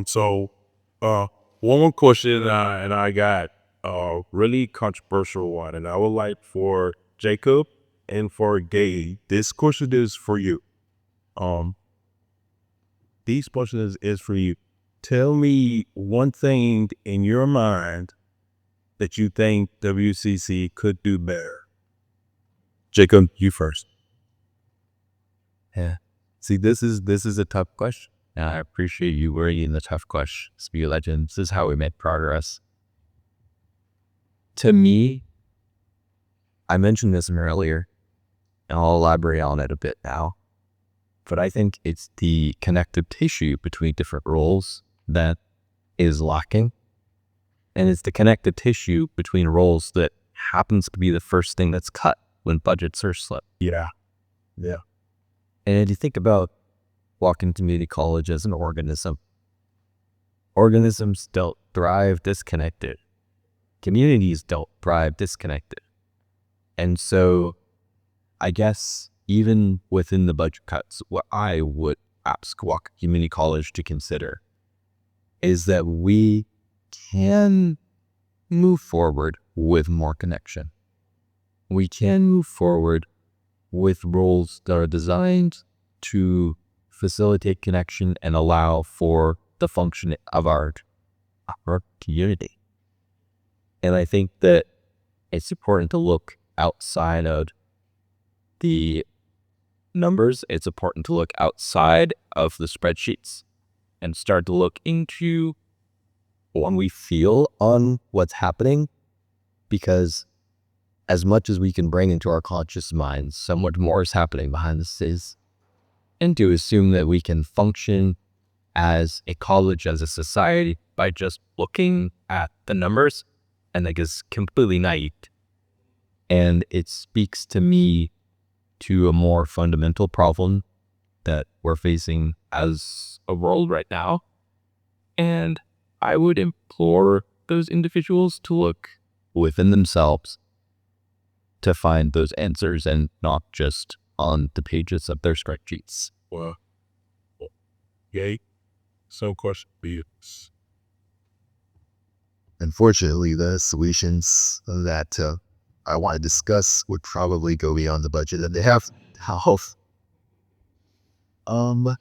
So one more question, and I got a really controversial one, and I would like for Jacob and for Gabe. This question is for you. These questions is for you. Tell me one thing in your mind that you think WCC could do better. Jacob, you first. Yeah. See, this is a tough question. And I appreciate you worrying the tough questions. Be legends. This is how we make progress. To me, I mentioned this earlier, and I'll elaborate on it a bit now. But I think it's the connective tissue between different roles that is lacking. And it's the connective tissue between roles that happens to be the first thing that's cut when budgets are slipped. Yeah. And if you think about Whatcom Community College as an organism, organisms don't thrive disconnected. Communities don't thrive disconnected. And so I guess even within the budget cuts, what I would ask Whatcom Community College to consider is that we can move forward with more connection. We can move forward with roles that are designed to facilitate connection and allow for the function of our community. And I think that it's important to look outside of the numbers. It's important to look outside of the spreadsheets and start to look into what we feel on what's happening, because as much as we can bring into our conscious minds, somewhat more is happening behind the scenes. And to assume that we can function as a college, as a society, by just looking at the numbers, and that is completely naive. And it speaks to me to a more fundamental problem that we're facing as a world right now. And I would implore those individuals to look within themselves to find those answers and not just on the pages of their spreadsheets. Well, Gabe, some question for you. Unfortunately, the solutions that I want to discuss would probably go beyond the budget that they have health. I'd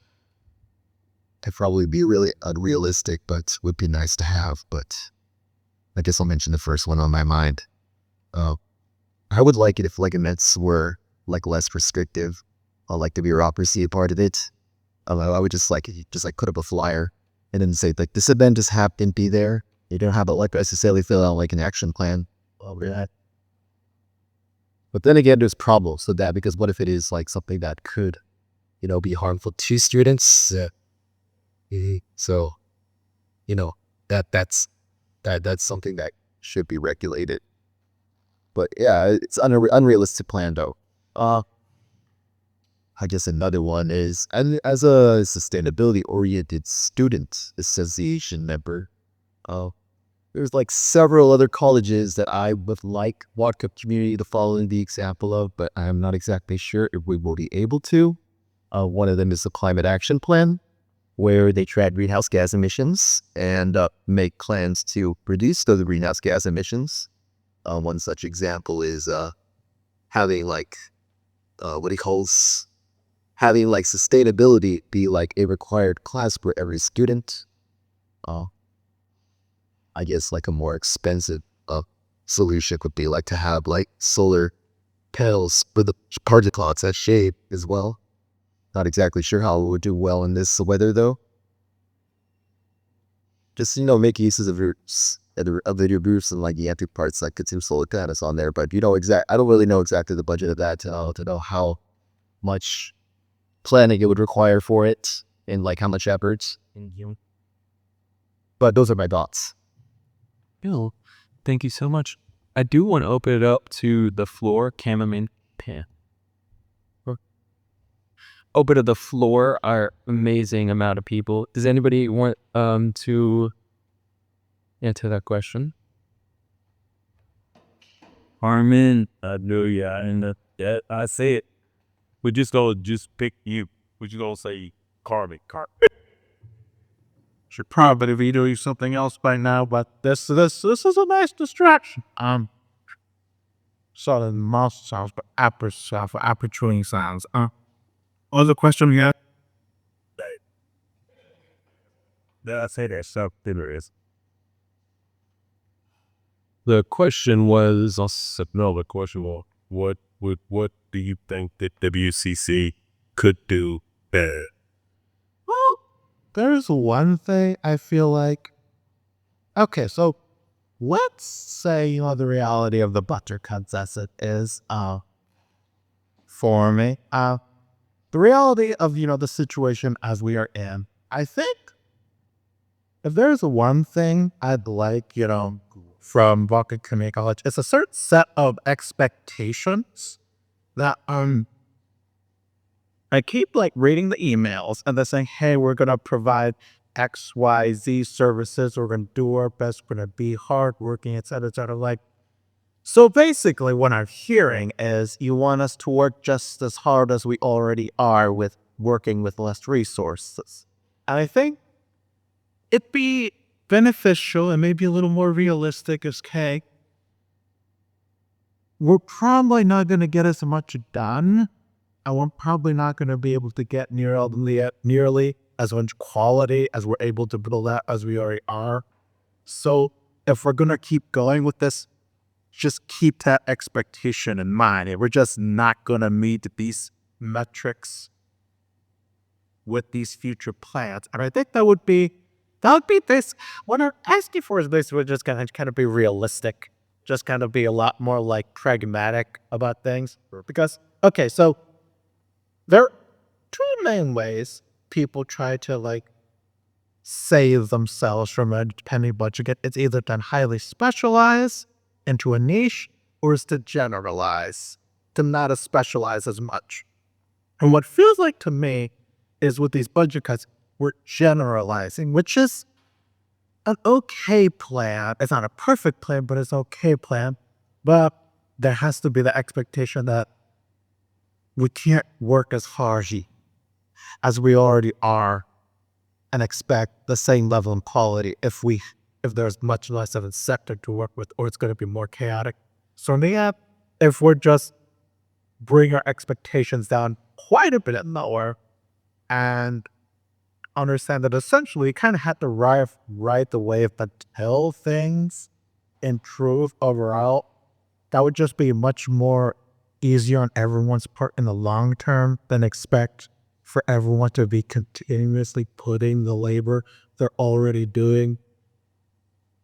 probably be really unrealistic, but would be nice to have. But I guess I'll mention the first one on my mind. I would like it if events were less restrictive. I like the bureaucracy a part of it. I would just put up a flyer and then say this event just happened to be there. You don't have to necessarily fill out an action plan over that. But then again, there's problems with that, because what if it is something that could, be harmful to students? So, that's That's something that should be regulated. But yeah, it's unrealistic plan though. I guess another one is, and as a sustainability-oriented student association member, there's like several other colleges that I would like Vodka community to follow in the example of, but I'm not exactly sure if we will be able to. One of them is the Climate Action Plan, where they track greenhouse gas emissions and make plans to reduce those greenhouse gas emissions. One such example is having like what he calls having like sustainability be like a required class for every student. I guess like a more expensive solution would be like to have like solar panels with the particle clouds as shade as well. Not exactly sure how it would do well in this weather though. Just make uses of roots, of your roofs and like the empty parts like consume solar panels on there. But I don't really know exactly the budget of that to know how much planning it would require for it and like how much effort. But those are my thoughts. Bill, thank you so much. I do want to open it up to the floor. Cameraman, open to the floor. Our amazing amount of people. Does anybody want to answer that question? Harmon, I know ya, and I say it. We're just gonna pick you. We're just gonna say Carmen. Should probably be doing something else by now, but this is a nice distraction. Sort of mouse sounds, but aperturing sounds. Other question you have? Did I say that stuff? There is. The question was, the question was, What do you think that WCC could do better? Well, there's one thing I feel like. Okay, so let's say the reality of the buttercuts as it is for me. The reality of the situation as we are in. I think if there's one thing I'd like from Walker Community College, it's a certain set of expectations that I keep like reading the emails and they're saying, hey, we're gonna provide XYZ services, we're gonna do our best, we're gonna be hardworking, etc. etc. Like, so basically what I'm hearing is you want us to work just as hard as we already are with working with less resources. And I think it'd be beneficial and maybe a little more realistic as we're probably not going to get as much done, and we're probably not going to be able to get nearly as much quality as we're able to build out as we already are. So if we're going to keep going with this, just keep that expectation in mind. If we're just not going to meet these metrics with these future plans, and I think that would be this. What I'm asking for is basically just kind of be realistic, just kind of be a lot more like pragmatic about things. Because okay, so there are two main ways people try to like save themselves from a pending budget. It's either to highly specialize into a niche, or is to generalize, to not specialize as much. And what feels like to me is with these budget cuts, we're generalizing, which is an okay plan. It's not a perfect plan, but it's an okay plan. But there has to be the expectation that we can't work as hard as we already are and expect the same level of quality if there's much less of a sector to work with, or it's going to be more chaotic. So in the end, if we're just bring our expectations down quite a bit lower and understand that essentially you kind of had to ride the wave until things improve overall, that would just be much more easier on everyone's part in the long term than expect for everyone to be continuously putting the labor they're already doing.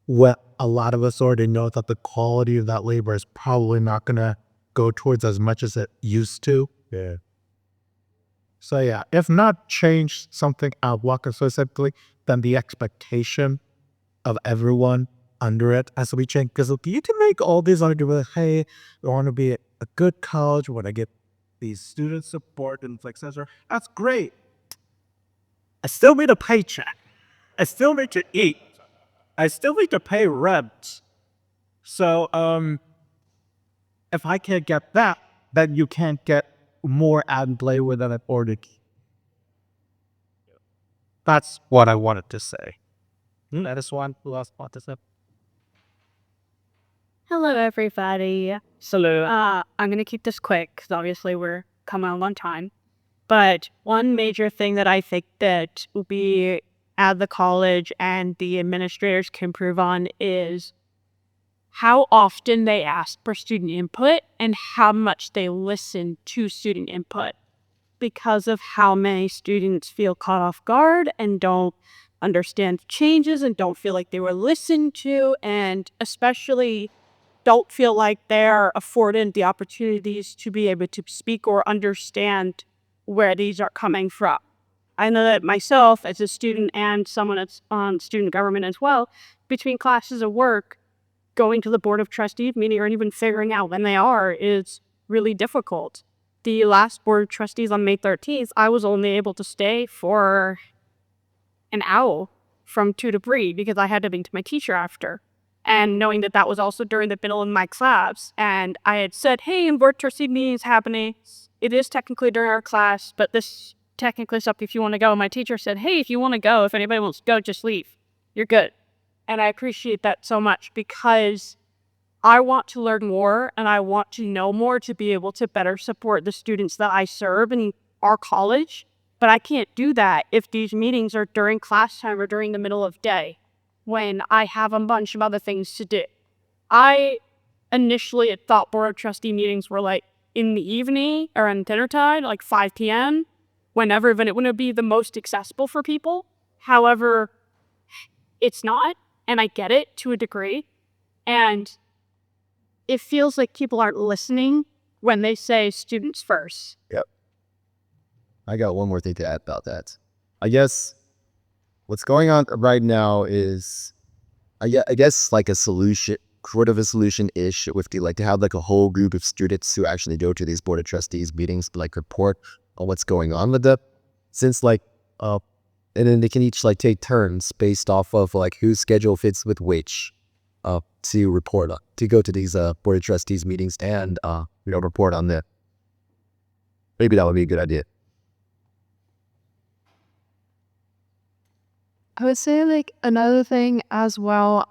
What a lot of us already know that the quality of that labor is probably not going to go towards as much as it used to. Yeah. So yeah, if not change something at Walker specifically, then the expectation of everyone under it as we change. Because you need to make all these arguments. Hey, we want to be a good college. We want to get these student support and etc. That's great. I still need a paycheck. I still need to eat. I still need to pay rent. So, if I can't get that, then you can't get more ad play with an order. That's what I wanted to say. That is one last part to say. Hello, everybody. I'm going to keep this quick because obviously we're coming on time. But one major thing that I think that we at the college and the administrators can improve on is how often they ask for student input and how much they listen to student input, because of how many students feel caught off guard and don't understand changes and don't feel like they were listened to, and especially don't feel like they're afforded the opportunities to be able to speak or understand where these are coming from. I know that myself as a student and someone that's on student government as well, between classes of work, going to the Board of Trustees meeting or even figuring out when they are is really difficult. The last Board of Trustees on May 13th, I was only able to stay for an hour from 2 to 3 because I had to be to my teacher after. And knowing that that was also during the middle of my class, and I had said, hey, Board of Trustees meeting is happening. It is technically during our class, but this technically is up if you want to go. And my teacher said, hey, if you want to go, if anybody wants to go, just leave. You're good. And I appreciate that so much because I want to learn more and I want to know more to be able to better support the students that I serve in our college. But I can't do that if these meetings are during class time or during the middle of day when I have a bunch of other things to do. I initially had thought Board of Trustee meetings were like in the evening or in dinner time, like 5 p.m., when it wouldn't be the most accessible for people. However, it's not, and I get it to a degree. And it feels like people aren't listening when they say students first. Yep. I got one more thing to add about that. I guess what's going on right now is, I guess like a solution, sort of a solution-ish with the, like to have like a whole group of students who actually go to these Board of Trustees meetings, like report on what's going on with them. Since like, and then they can each like take turns based off of like whose schedule fits with which, to report on, to go to these Board of Trustees meetings and report on them. Maybe that would be a good idea. I would say like another thing as well,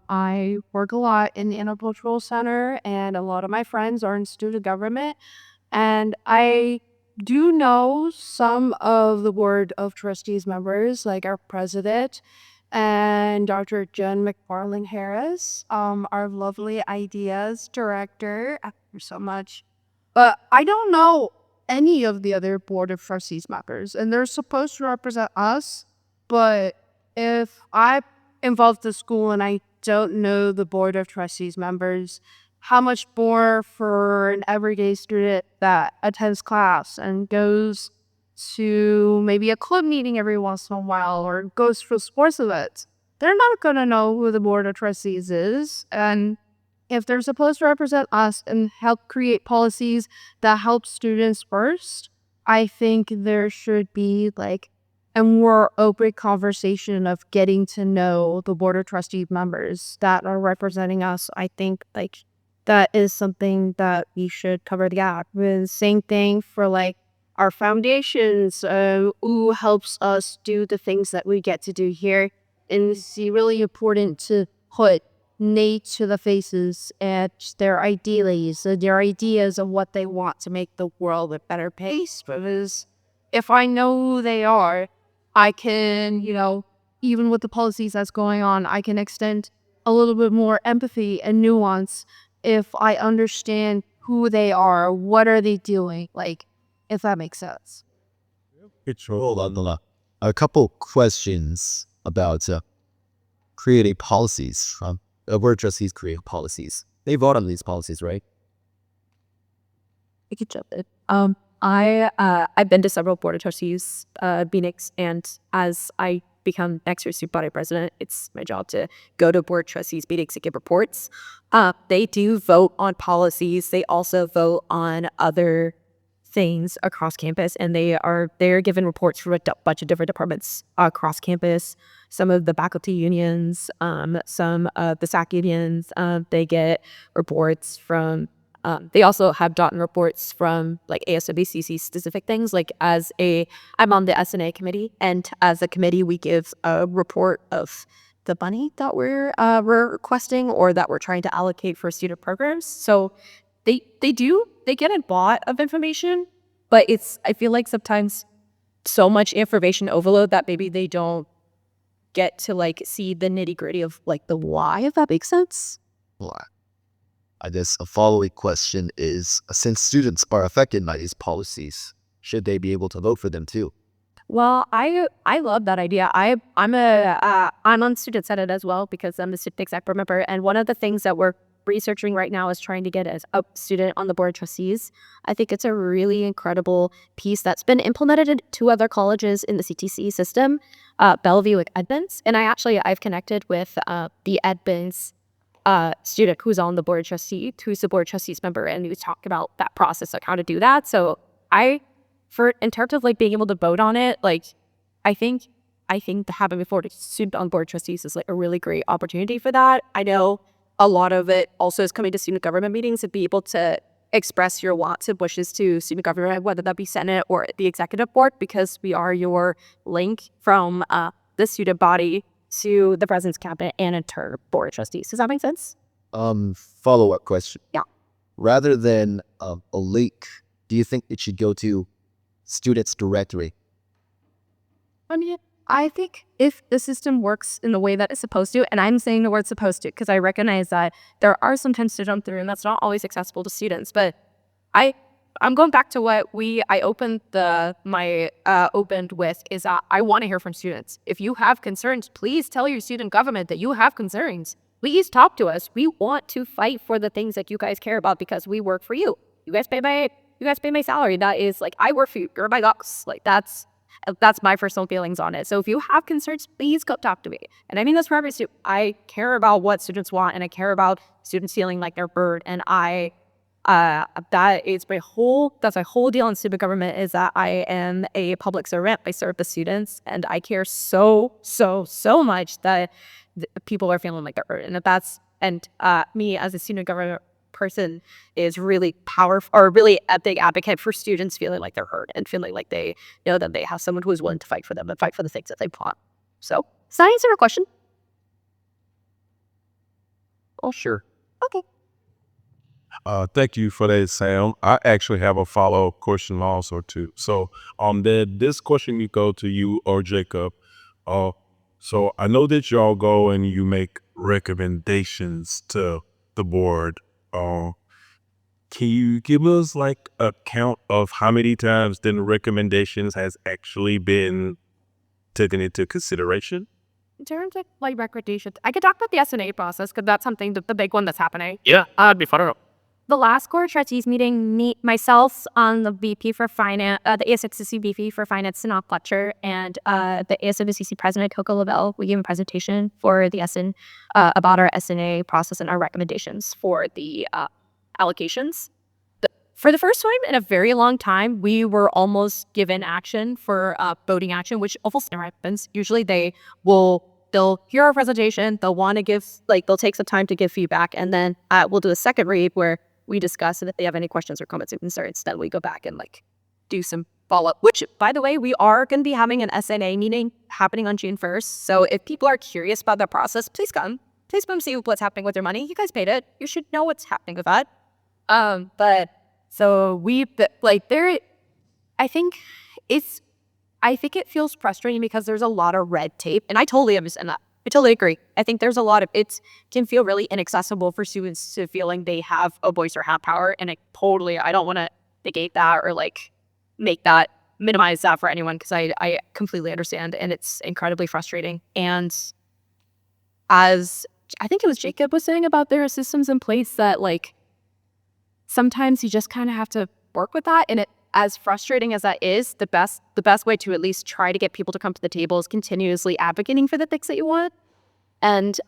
I work a lot in the intercultural center and a lot of my friends are in student government, and I do know some of the Board of Trustees members, like our president and Dr. Jen McFarling Harris, our lovely ideas director. Thank you so much. But I don't know any of the other Board of Trustees members, and they're supposed to represent us. But if I'm involved in school and I don't know the Board of Trustees members, how much more for an everyday student that attends class and goes to maybe a club meeting every once in a while or goes for sports events? They're not going to know who the Board of Trustees is. And if they're supposed to represent us and help create policies that help students first, I think there should be like a more open conversation of getting to know the Board of Trustee members that are representing us. I think like that is something that we should cover the gap with. Same thing for like our foundations, who helps us do the things that we get to do here. And it's really important to put Nate to the faces and their ideas of what they want to make the world a better place. Because if I know who they are, I can, even with the policies that's going on, I can extend a little bit more empathy and nuance if I understand who they are, what are they doing, like, if that makes sense. Hold on. A couple questions about creating policies. Board of Trustees create policies. They vote on these policies, right? I could jump in. I've been to several Board of Trustees meetings, and as I become next year's student body president, it's my job to go to board trustees meetings to give reports. They do vote on policies. They also vote on other things across campus, and they're given reports from a bunch of different departments across campus. Some of the faculty unions, some of the SAC unions, they get reports from. They also have gotten reports from like ASWCC specific things. Like I'm on the SNA committee, and as a committee, we give a report of the money that we're requesting or that we're trying to allocate for student programs. So they get a lot of information, but I feel like sometimes so much information overload that maybe they don't get to like see the nitty gritty of like the why, if that makes sense. Well, I guess a following question is, since students are affected by these policies, should they be able to vote for them too? Well, I love that idea. I'm on student senate as well because I'm a student exec board member, and one of the things that we're researching right now is trying to get as a student on the board of trustees. I think it's a really incredible piece that's been implemented in 2 other colleges in the CTC system, Bellevue and Edmonds. And I've connected with the Edmonds student who's on the board of trustees, who's the board of trustees member, and we talked about that process, like how to do that. So in terms of like being able to vote on it, like I think having before the student on board of trustees is like a really great opportunity for that. I know a lot of it also is coming to student government meetings and be able to express your wants and wishes to student government, whether that be Senate or the executive board, because we are your link from the student body to the president's cabinet and into board of trustees. Does that make sense? Follow-up question. Yeah. Rather than a link, do you think it should go to students directly? I mean, I think if the system works in the way that it's supposed to, and I'm saying the word supposed to because I recognize that there are some times to jump through and that's not always accessible to students, but I'm going back to what I opened opened with is that I want to hear from students. If you have concerns, please tell your student government that you have concerns. Please talk to us. We want to fight for the things that you guys care about because we work for you. You guys pay my salary. That is like, I work for you. You're my boss. Like that's my personal feelings on it. So if you have concerns, please go talk to me. And I mean this for every student. I care about what students want, and I care about students feeling like they're heard. And that's my whole deal in student government is that I am a public servant. I serve the students, and I care so much that people are feeling like they're heard. And me as a student government person is really powerful, or really a big advocate for students feeling like they're heard and feeling like they know that they have someone who is willing to fight for them and fight for the things that they want. So, does that answer your question? Oh, sure. Okay. Thank you for that, Sam. I actually have a follow-up question also too. So, this question will go to you or Jacob. So I know that y'all go and you make recommendations to the board. Can you give us like a count of how many times then recommendations has actually been taken into consideration? In terms of like recommendations, I could talk about the SNA process because that's something the big one that's happening. Yeah, that'd be fun. The last board of trustees meeting, myself on the VP for finance, the ASWCC VP for finance, Sanal Fletcher, and the ASWCC president, Coco Lavelle, we gave a presentation for the about our SNA process and our recommendations for the allocations. For the first time in a very long time, we were almost given action for voting action, which almost never happens. Usually they'll hear our presentation, they'll take some time to give feedback, and then we'll do a second read where we discuss, and if they have any questions or comments or concerns, then we go back and like do some follow-up, which by the way, we are going to be having an SNA meeting happening on June 1st. So if people are curious about the process, please come see what's happening with your money. You guys paid it. You should know what's happening with that. But so I think it feels frustrating because there's a lot of red tape, and I totally understand that. I totally agree. I think there's it can feel really inaccessible for students to feeling they have a voice or have power. And I don't want to negate that or like minimize that for anyone, because I completely understand, and it's incredibly frustrating. And as I think it was Jacob was saying about there are systems in place that like sometimes you just kind of have to work with that. And as frustrating as that is, the best way to at least try to get people to come to the table is continuously advocating for the things that you want. And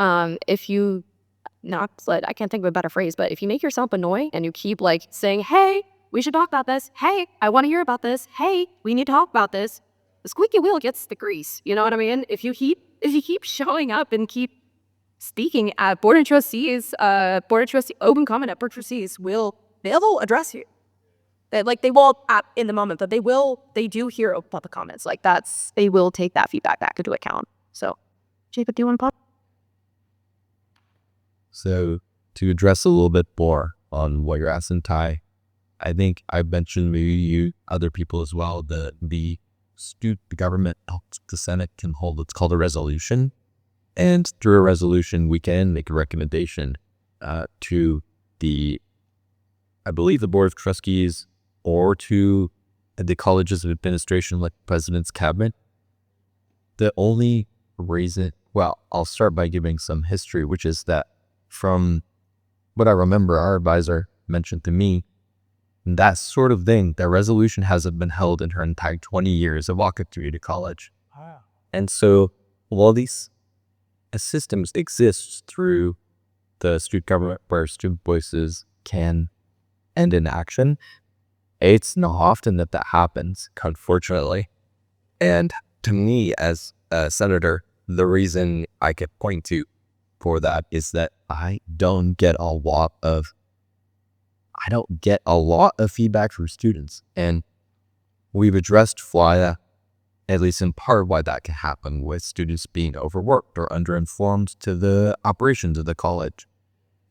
if you I can't think of a better phrase, but if you make yourself annoying and you keep like saying, hey, we should talk about this. Hey, I want to hear about this. Hey, we need to talk about this. The squeaky wheel gets the grease. You know what I mean? If you keep showing up and keep speaking at board of trustees, open comment at board of trustees they'll address you. They won't in the moment, but they do hear about the comments. Like they will take that feedback back into account. So, Jacob, do you want to pause? So to address a little bit more on what you're asking, Ty, I think I've mentioned maybe you, other people as well, that the government, the Senate can hold what's called a resolution. And through a resolution, we can make a recommendation to I believe the Board of Trustees or to the colleges of administration, like the President's Cabinet. The only reason, well, I'll start by giving some history, which is that from what I remember, our advisor mentioned to me, that sort of thing, that resolution hasn't been held in her entire 20 years of Orca Community College. Wow. And so while these systems exist through the student government where student voices can end in action, it's not often that happens, unfortunately. And to me, as a senator, the reason I could point to for that is that I don't get a lot of feedback from students. And we've addressed why, at least in part, why that can happen with students being overworked or underinformed to the operations of the college.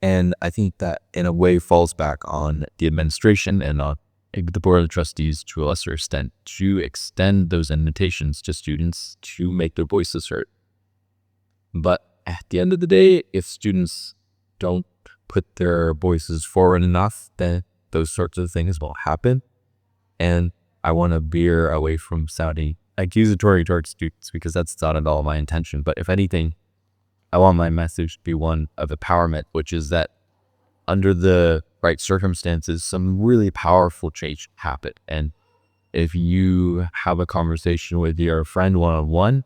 And I think that in a way falls back on the administration and on the Board of Trustees to a lesser extent to extend those invitations to students to make their voices heard. But at the end of the day, if students don't put their voices forward enough, then those sorts of things will happen. And I want to veer away from sounding accusatory towards students because that's not at all my intention. But if anything, I want my message to be one of empowerment, which is that under the right circumstances, some really powerful change happen. And if you have a conversation with your friend one-on-one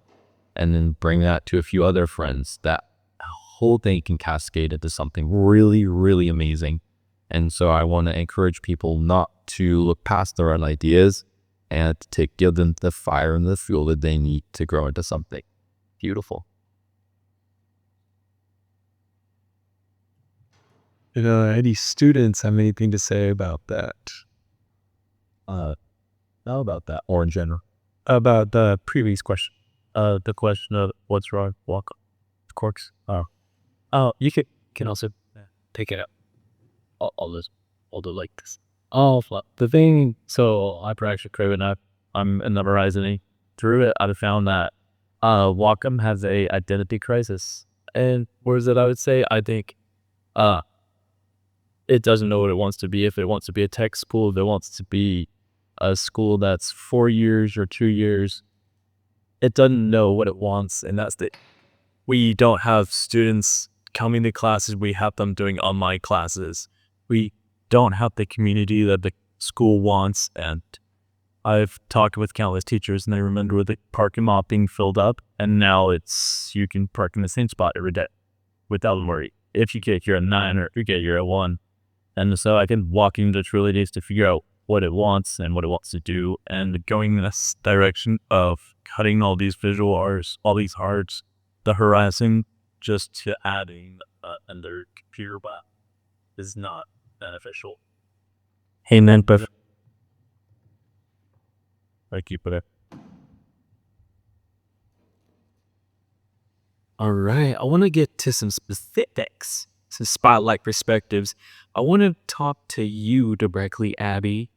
and then bring that to a few other friends, that whole thing can cascade into something really, really amazing. And so I want to encourage people not to look past their own ideas and to give them the fire and the fuel that they need to grow into something beautiful. Any students have anything to say about that? Not about that, or in general. About the previous question. The question of what's wrong with walk corks. Oh, you can also take it out. I'll do like this. The thing. So I practice craving up. I'm in the Horizon. Through it, I've found that Wacom has a identity crisis. And whereas that I would say, I think it doesn't know what it wants to be. If it wants to be a tech school, if it wants to be a school that's 4 years or 2 years, it doesn't know what it wants. And that's we don't have students coming to classes. We have them doing online classes. We don't have the community that the school wants. And I've talked with countless teachers and they remember with the parking lot being filled up. And now you can park in the same spot every day without worry. If you get here at 9 or if you get here at 1. And so I think walking the truly needs to figure out what it wants and what it wants to do, and going in this direction of cutting all these visual arts, all these hearts, the horizon, just to adding another computer bot is not beneficial. Hey, man, but I keep it. All right, I want to get to some specifics, some spotlight perspectives. I want to talk to you directly, Abby,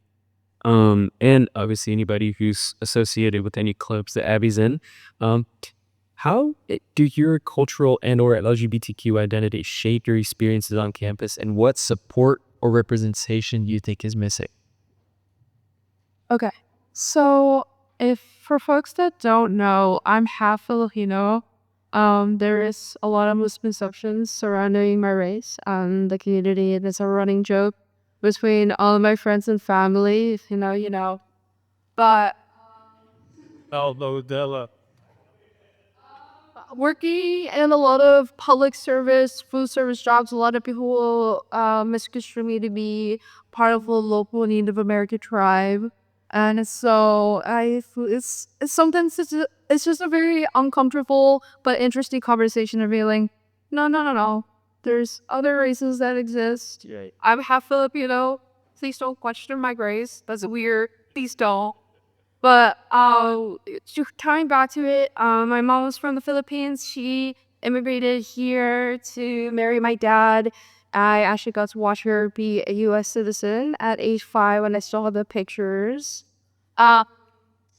and obviously anybody who's associated with any clubs that Abby's in. How do your cultural and/or LGBTQ identity shape your experiences on campus, and what support or representation do you think is missing? Okay. So, if for folks that don't know, I'm half Filipino. There is a lot of misconceptions surrounding my race and the community, and it's a running joke between all of my friends and family, but working in a lot of public service, food service jobs, a lot of people misconstrue me to be part of a local Native American tribe. And so it's sometimes it's just a very uncomfortable but interesting conversation revealing, no. There's other races that exist. I'm half Filipino. Please don't question my race. That's weird. Please don't. But tying back to it, my mom was from the Philippines. She immigrated here to marry my dad. I actually got to watch her be a U.S. citizen at age 5 when I saw the pictures. Uh,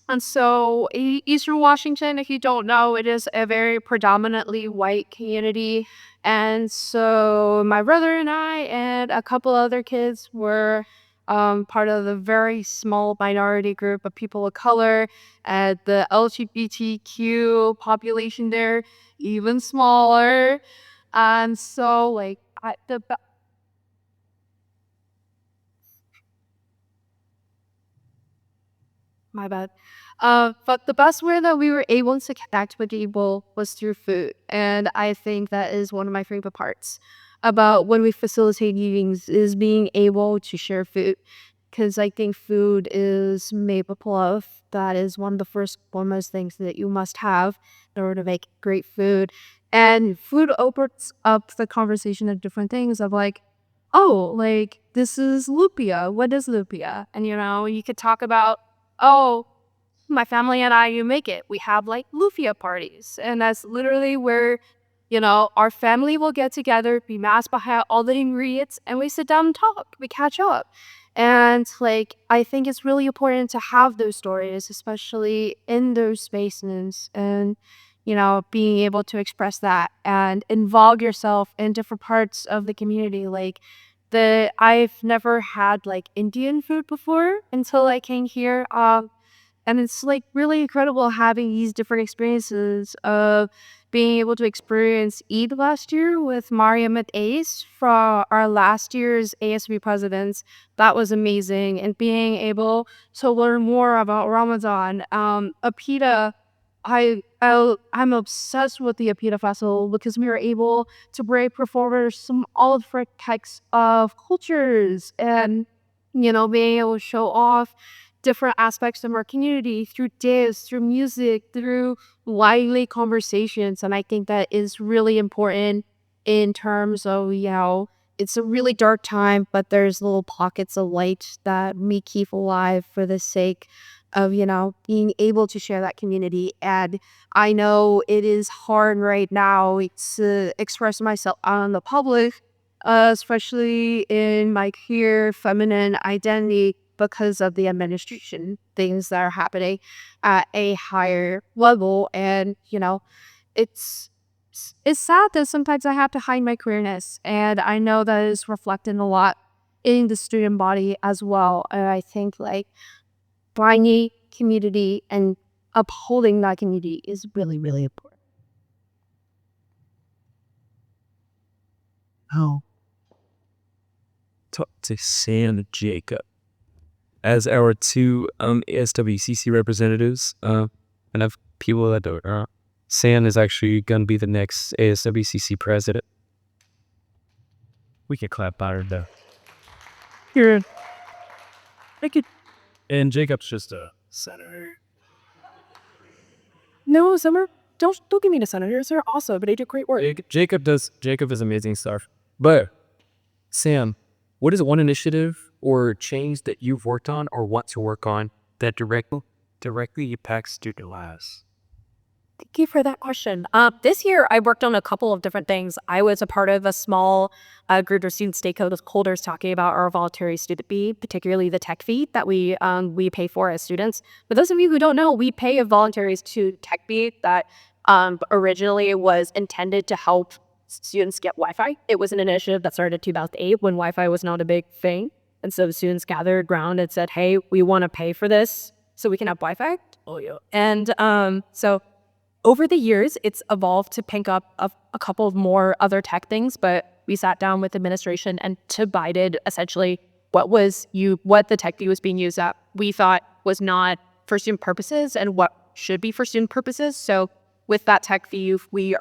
and so Eastern Washington, if you don't know, it is a very predominantly white community. And so my brother and I and a couple other kids were part of the very small minority group of people of color. And the LGBTQ population there, even smaller. And so, like, my bad. But the best way that we were able to connect with people was through food. And I think that is one of my favorite parts about when we facilitate meetings is being able to share food. Because I think food is made with love. That is one of the first foremost things that you must have in order to make great food. And food opens up the conversation of different things of like, oh, like this is lupia. What is lupia? And you could talk about, oh, my family and I, you make it. We have like lufia parties. And that's literally where, our family will get together, be masked behind all the ingredients, and we sit down and talk. We catch up. And like, I think it's really important to have those stories, especially in those spaces. And, being able to express that and involve yourself in different parts of the community. Like, I've never had like Indian food before until I came here. And it's like really incredible having these different experiences of being able to experience Eid last year with Mariam and Ace from our last year's ASB presidents. That was amazing. And being able to learn more about Ramadan. Apita, I'm obsessed with the Apita festival because we were able to bring performers from all different types of cultures and, being able to show off different aspects of our community through dance, through music, through lively conversations. And I think that is really important in terms of, it's a really dark time, but there's little pockets of light that we keep alive for the sake of, being able to share that community. And I know it is hard right now to express myself out in the public, especially in my queer feminine identity because of the administration things that are happening at a higher level. And, it's it's sad that sometimes I have to hide my queerness. And I know that is reflected a lot in the student body as well. And I think like finding community and upholding that community is really, really important. Oh, Talk to Sam and Jacob as our two ASWCC representatives. And of people that don't know, Sam is actually going to be the next ASWCC president. We can clap better though. Here. And Jacob's just a senator. No, Summer, don't give me to senators. They're awesome, but they do great work. Jacob is amazing stuff. But Sam, what is one initiative or change that you've worked on or want to work on that directly impacts student lives? Thank you for that question. This year, I worked on a couple of different things. I was a part of a small group of student stakeholders talking about our voluntary student fee, particularly the tech fee that we pay for as students. For those of you who don't know, we pay a voluntary student tech fee that originally was intended to help students get Wi-Fi. It was an initiative that started in 2008 when Wi-Fi was not a big thing. And so students gathered around and said, hey, we want to pay for this so we can have Wi-Fi. Oh, yeah. And so over the years, it's evolved to pick up a couple of more other tech things, but we sat down with administration and divided essentially what the tech view was being used at, we thought was not for student purposes and what should be for student purposes. So with that tech view, we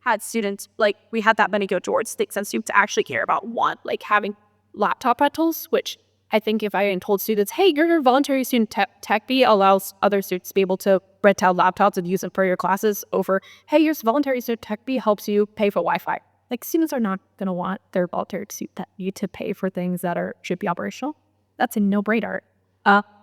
had students, like, we had that money go towards things that students actually care about. One, like having laptop rentals, which I think if I had told students, hey, your voluntary student tech fee allows other students to be able to rent out laptops and use them for your classes, over, hey, your voluntary student tech fee helps you pay for Wi-Fi. Like, students are not going to want their voluntary student fee to pay for things that should be operational. That's a no-brainer.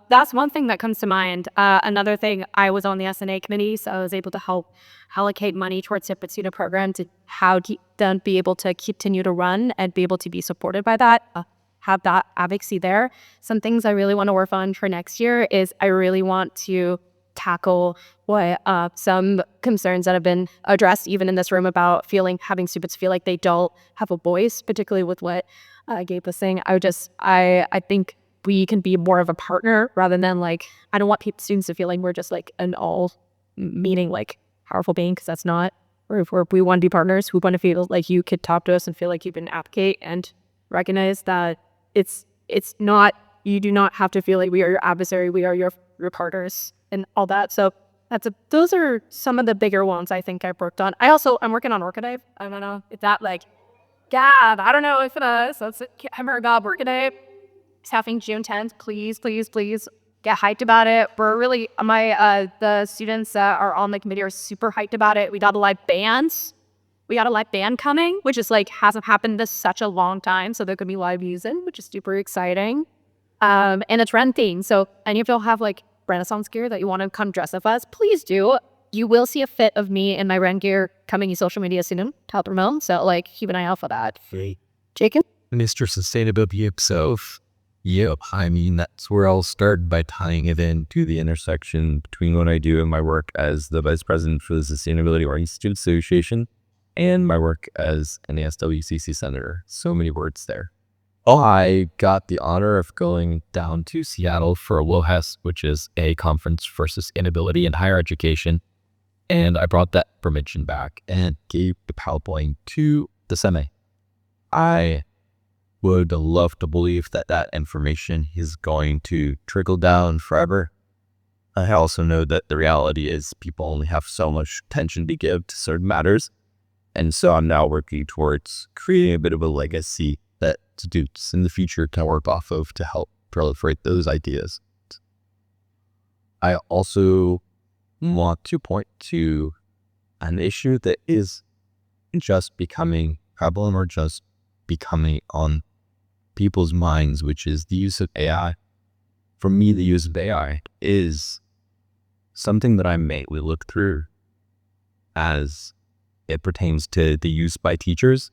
That's one thing that comes to mind. Another thing, I was on the SNA committee, so I was able to help allocate money towards different student programs to how them be able to continue to run and be able to be supported by that. Have that advocacy there. Some things I really want to work on for next year is I really want to tackle what some concerns that have been addressed even in this room about having students feel like they don't have a voice, particularly with what Gabe was saying. I think we can be more of a partner rather than like, I don't want students to feel like we're just like an all meaning like powerful being, because that's not. Or if we want to be partners, we want to feel like you could talk to us and feel like you can advocate and recognize that it's not, you do not have to feel like we are your adversary, we are your partners and all that. So those are some of the bigger ones I think I've worked on. I'm working on Orca Day. I don't know if that like, God, I don't know if it is. That's it. Hammer God, Orca Day. It's happening June 10th. Please, please, please get hyped about it. We're really, the students that are on the committee are super hyped about it. We got a live band. We got a live band coming, which is like, hasn't happened this such a long time. So there could be live music, which is super exciting. And it's Ren themed. So any of y'all have like Renaissance gear that you want to come dress up as, please do. You will see a fit of me in my Ren gear coming in social media soon. Top promote. So like, keep an eye out for that. Jacob? Mr. Sustainability himself. Yep, I mean, that's where I'll start by tying it in to the intersection between what I do in my work as the Vice President for the Sustainability Orcas Student Association and my work as an ASWCC Senator. So many words there. I got the honor of going down to Seattle for WOHES, which is a conference for sustainability in higher education. And I brought that information back and gave the PowerPoint to the Seme. I would love to believe that that information is going to trickle down forever. I also know that the reality is people only have so much attention to give to certain matters. And so I'm now working towards creating a bit of a legacy that students in the future can work off of to help proliferate those ideas. I also want to point to an issue that is just becoming prevalent or just becoming on people's minds, which is the use of AI. For me, the use of AI is something that I mainly look through as it pertains to the use by teachers.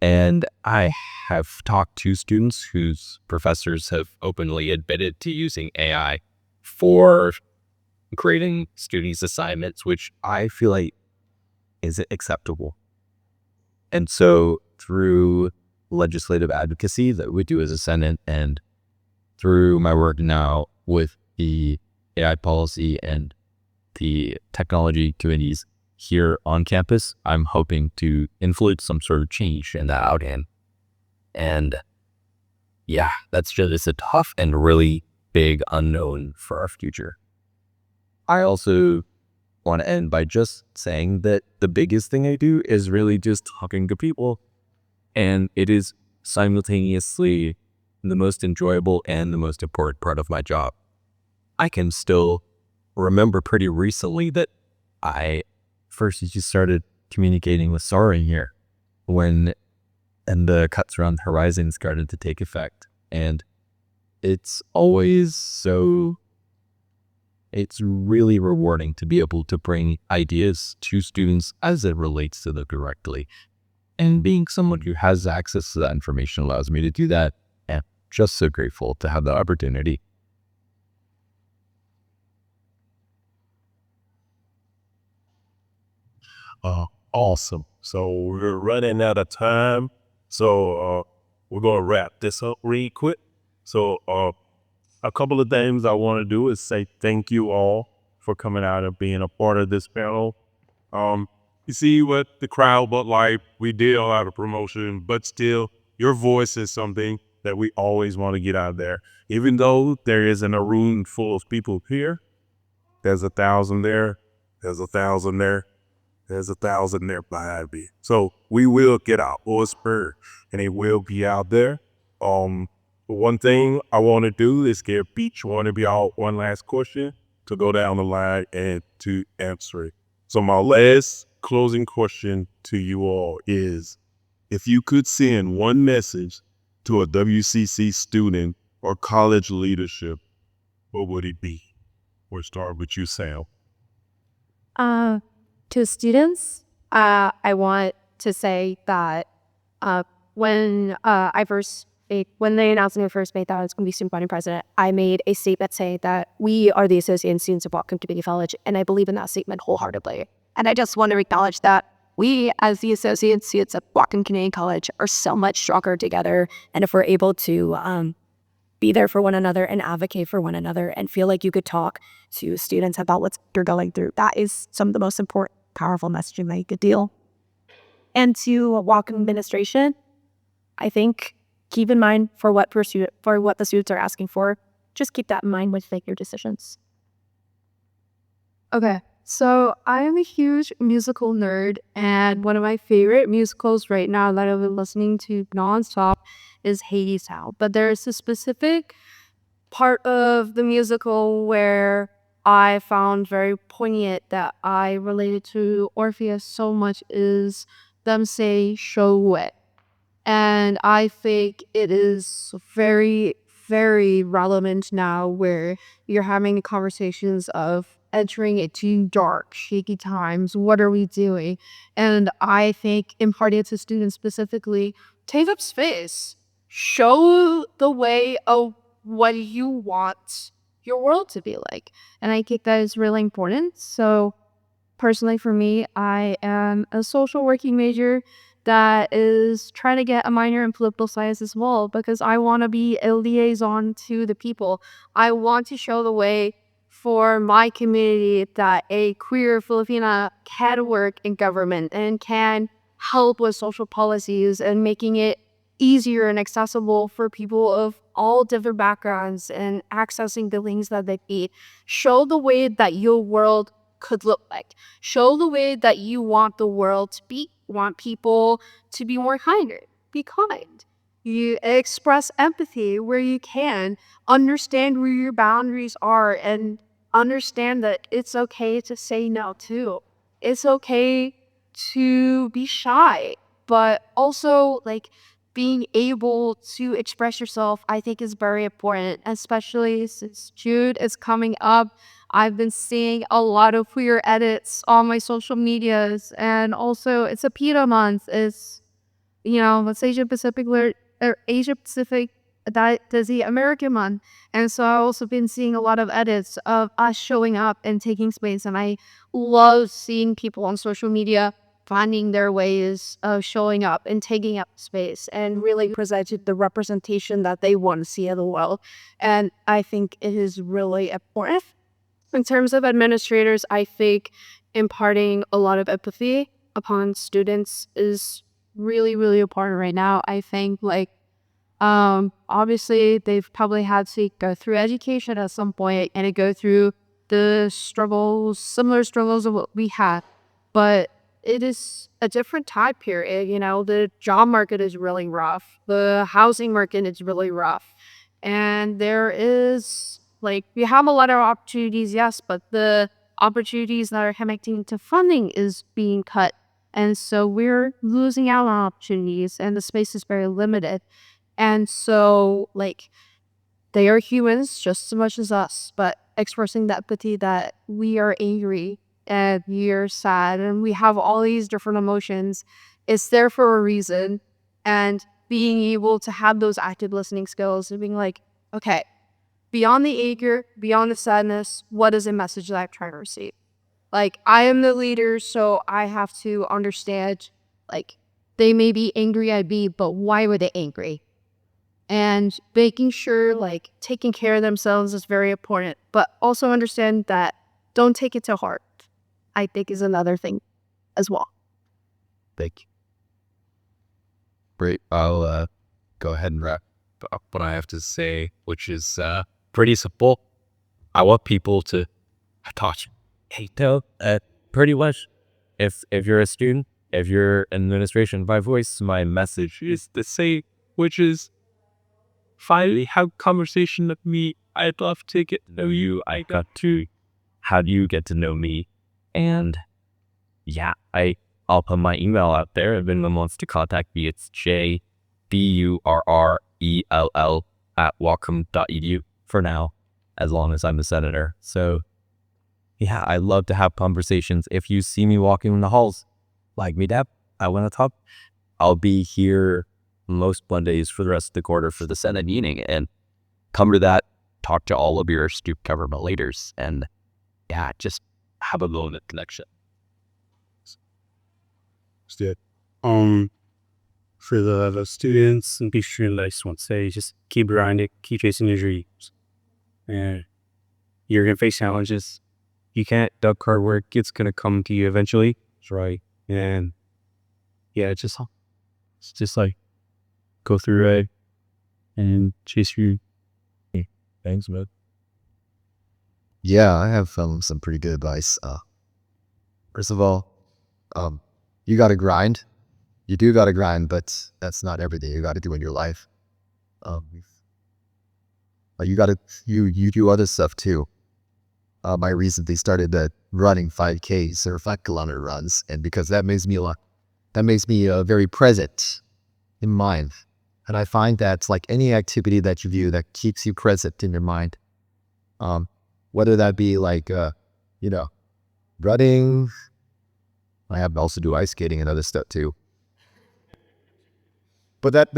And I have talked to students whose professors have openly admitted to using AI for grading students' assignments, which I feel like isn't acceptable. And so through legislative advocacy that we do as a Senate and through my work now with the AI policy and the technology committees here on campus, I'm hoping to influence some sort of change in that outcome. And yeah, it's a tough and really big unknown for our future. I also want to end by just saying that the biggest thing I do is really just talking to people. And it is simultaneously the most enjoyable and the most important part of my job. I can still remember pretty recently that I first just started communicating with Soren here and the cuts around the horizon started to take effect. And it's really rewarding to be able to bring ideas to students as it relates to them directly. And being someone who has access to that information allows me to do that. And just so grateful to have the opportunity. Awesome. So we're running out of time. So we're going to wrap this up real quick. So a couple of things I want to do is say thank you all for coming out and being a part of this panel. You see what the crowd looked like. We did a lot of promotion, but still, your voice is something that we always want to get out there. Even though there isn't a room full of people here, there's 1,000 there, there's 1,000 there, there's 1,000 there behind me. So we will get our voice heard, and it will be out there. One thing I want to do is give each one of y'all one last question to go down the line and to answer it. So my last closing question to you all is, if you could send one message to a WCC student or college leadership, what would it be? We'll start with you, Sam. To students, I want to say that when when the announcement first made that I was going to be student body president, I made a statement saying that we are the Associated Students of Whatcom Community College, and I believe in that statement wholeheartedly. And I just want to acknowledge that we, as the Associated Students of Whatcom Community College, are so much stronger together. And if we're able to be there for one another and advocate for one another and feel like you could talk to students about what they're going through, that is some of the most important, powerful messaging that you could deal. And to Whatcom administration, I think keep in mind for what the students are asking for. Just keep that in mind with your decisions. Okay, so I am a huge musical nerd, and one of my favorite musicals right now that I've been listening to nonstop is Hadestown. But there's a specific part of the musical where I found very poignant that I related to Orpheus so much is them say, "show it." And I think it is very, very relevant now where you're having conversations of entering into dark, shaky times. What are we doing? And I think imparting it to students specifically, take up space. Show the way of what you want your world to be like. And I think that is really important. So personally for me, I am a social working major that is trying to get a minor in political science as well, because I want to be a liaison to the people. I want to show the way for my community that a queer Filipina can work in government and can help with social policies and making it easier and accessible for people of all different backgrounds and accessing the things that they need. Show the way that your world could look like. Show the way that you want the world to be. Want people to be more kinder. Be kind. You express empathy where you can. Understand where your boundaries are and understand that it's okay to say no too. It's okay to be shy, but also being able to express yourself, I think, is very important, especially since Jude is coming up. I've been seeing a lot of queer edits on my social medias, and also it's a PETA month. It's, it's Asia Pacific, that is the American month. And so I've also been seeing a lot of edits of us showing up and taking space, and I love seeing people on social media finding their ways of showing up and taking up space and really presenting the representation that they want to see in the world. And I think it is really important. In terms of administrators, I think imparting a lot of empathy upon students is really, really important right now. I think obviously they've probably had to go through education at some point and to go through the similar struggles of what we had. But it is a different time period. The job market is really rough. The housing market is really rough. And there is, we have a lot of opportunities, yes, but the opportunities that are connecting to funding is being cut. And so we're losing out on opportunities, and the space is very limited. And so, they are humans just as much as us, but expressing the empathy that we are angry and we are sad and we have all these different emotions. It's there for a reason. And being able to have those active listening skills and being okay, beyond the anger, beyond the sadness, what is a message that I'm trying to receive? I am the leader, so I have to understand, they may be angry at me, but why were they angry? And making sure, taking care of themselves is very important, but also understand that don't take it to heart, I think, is another thing as well. Thank you. Great. I'll go ahead and wrap up what I have to say, which is pretty simple. I want people to talk. Hey, pretty much, if you're a student, if you're in administration, by voice, my message is to say, which is, finally have conversation with me. I'd love to get to know you. I got to have you get to know me. And yeah, I'll put my email out there. If anyone wants to contact me, it's jburrell@wacom.edu for now, as long as I'm the senator. So yeah, I love to have conversations. If you see me walking in the halls, like me, Deb, I want to talk. I'll be here most Mondays for the rest of the quarter for the Senate meeting, and come to that, talk to all of your student government leaders, and yeah, just have a moment connection. For the students and teachers, I just want to say, just keep grinding, keep chasing your dreams, and you're gonna face challenges. You can't duck hard work; it's gonna come to you eventually. That's right. And yeah, it's just like go through it and chase your. Thanks, man. Yeah, I have some pretty good advice. First of all, you gotta grind. You do gotta grind, but that's not everything you gotta do in your life. You do other stuff too. I recently started running 5Ks or 5 kilometer runs, and because that makes me very present in mind. And I find that like any activity that you view that keeps you present in your mind, whether that be like running. I have to also do ice skating and other stuff too. But that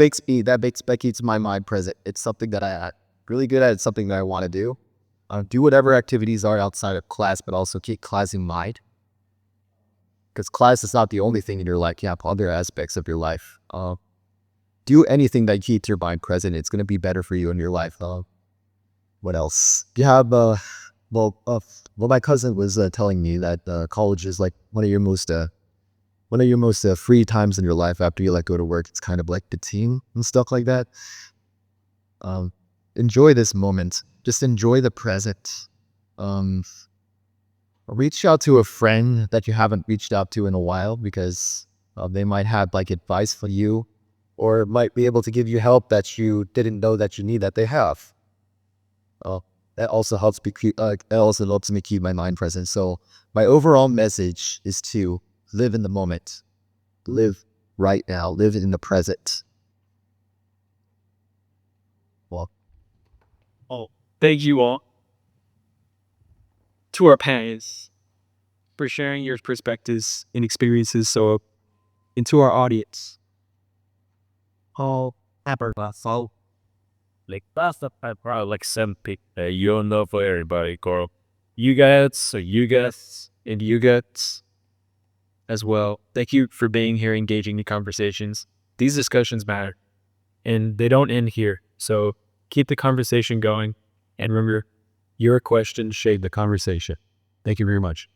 keeps my mind present. It's something that I'm really good at. It's something that I want to do. Do whatever activities are outside of class, but also keep class in mind. Because class is not the only thing in your life. You have other aspects of your life. Do anything that keeps your mind present. It's going to be better for you in your life. What else? You have, my cousin was telling me that college is like one of your most free times in your life after you go to work. It's kind of like the team and stuff like that. Enjoy this moment. Just enjoy the present. Reach out to a friend that you haven't reached out to in a while, because they might have advice for you, or might be able to give you help that you didn't know that you need that they have. That also helps me keep my mind present. So my overall message is to live in the moment, live right now, live in the present. Well, Thank you all to our panelists for sharing your perspectives and experiences. So, into our audience, Like that's the probably like some people you don't know for everybody, Coral. You guys, and you guys as well. Thank you for being here, engaging in conversations. These discussions matter, and they don't end here. So keep the conversation going, and remember, your questions shape the conversation. Thank you very much.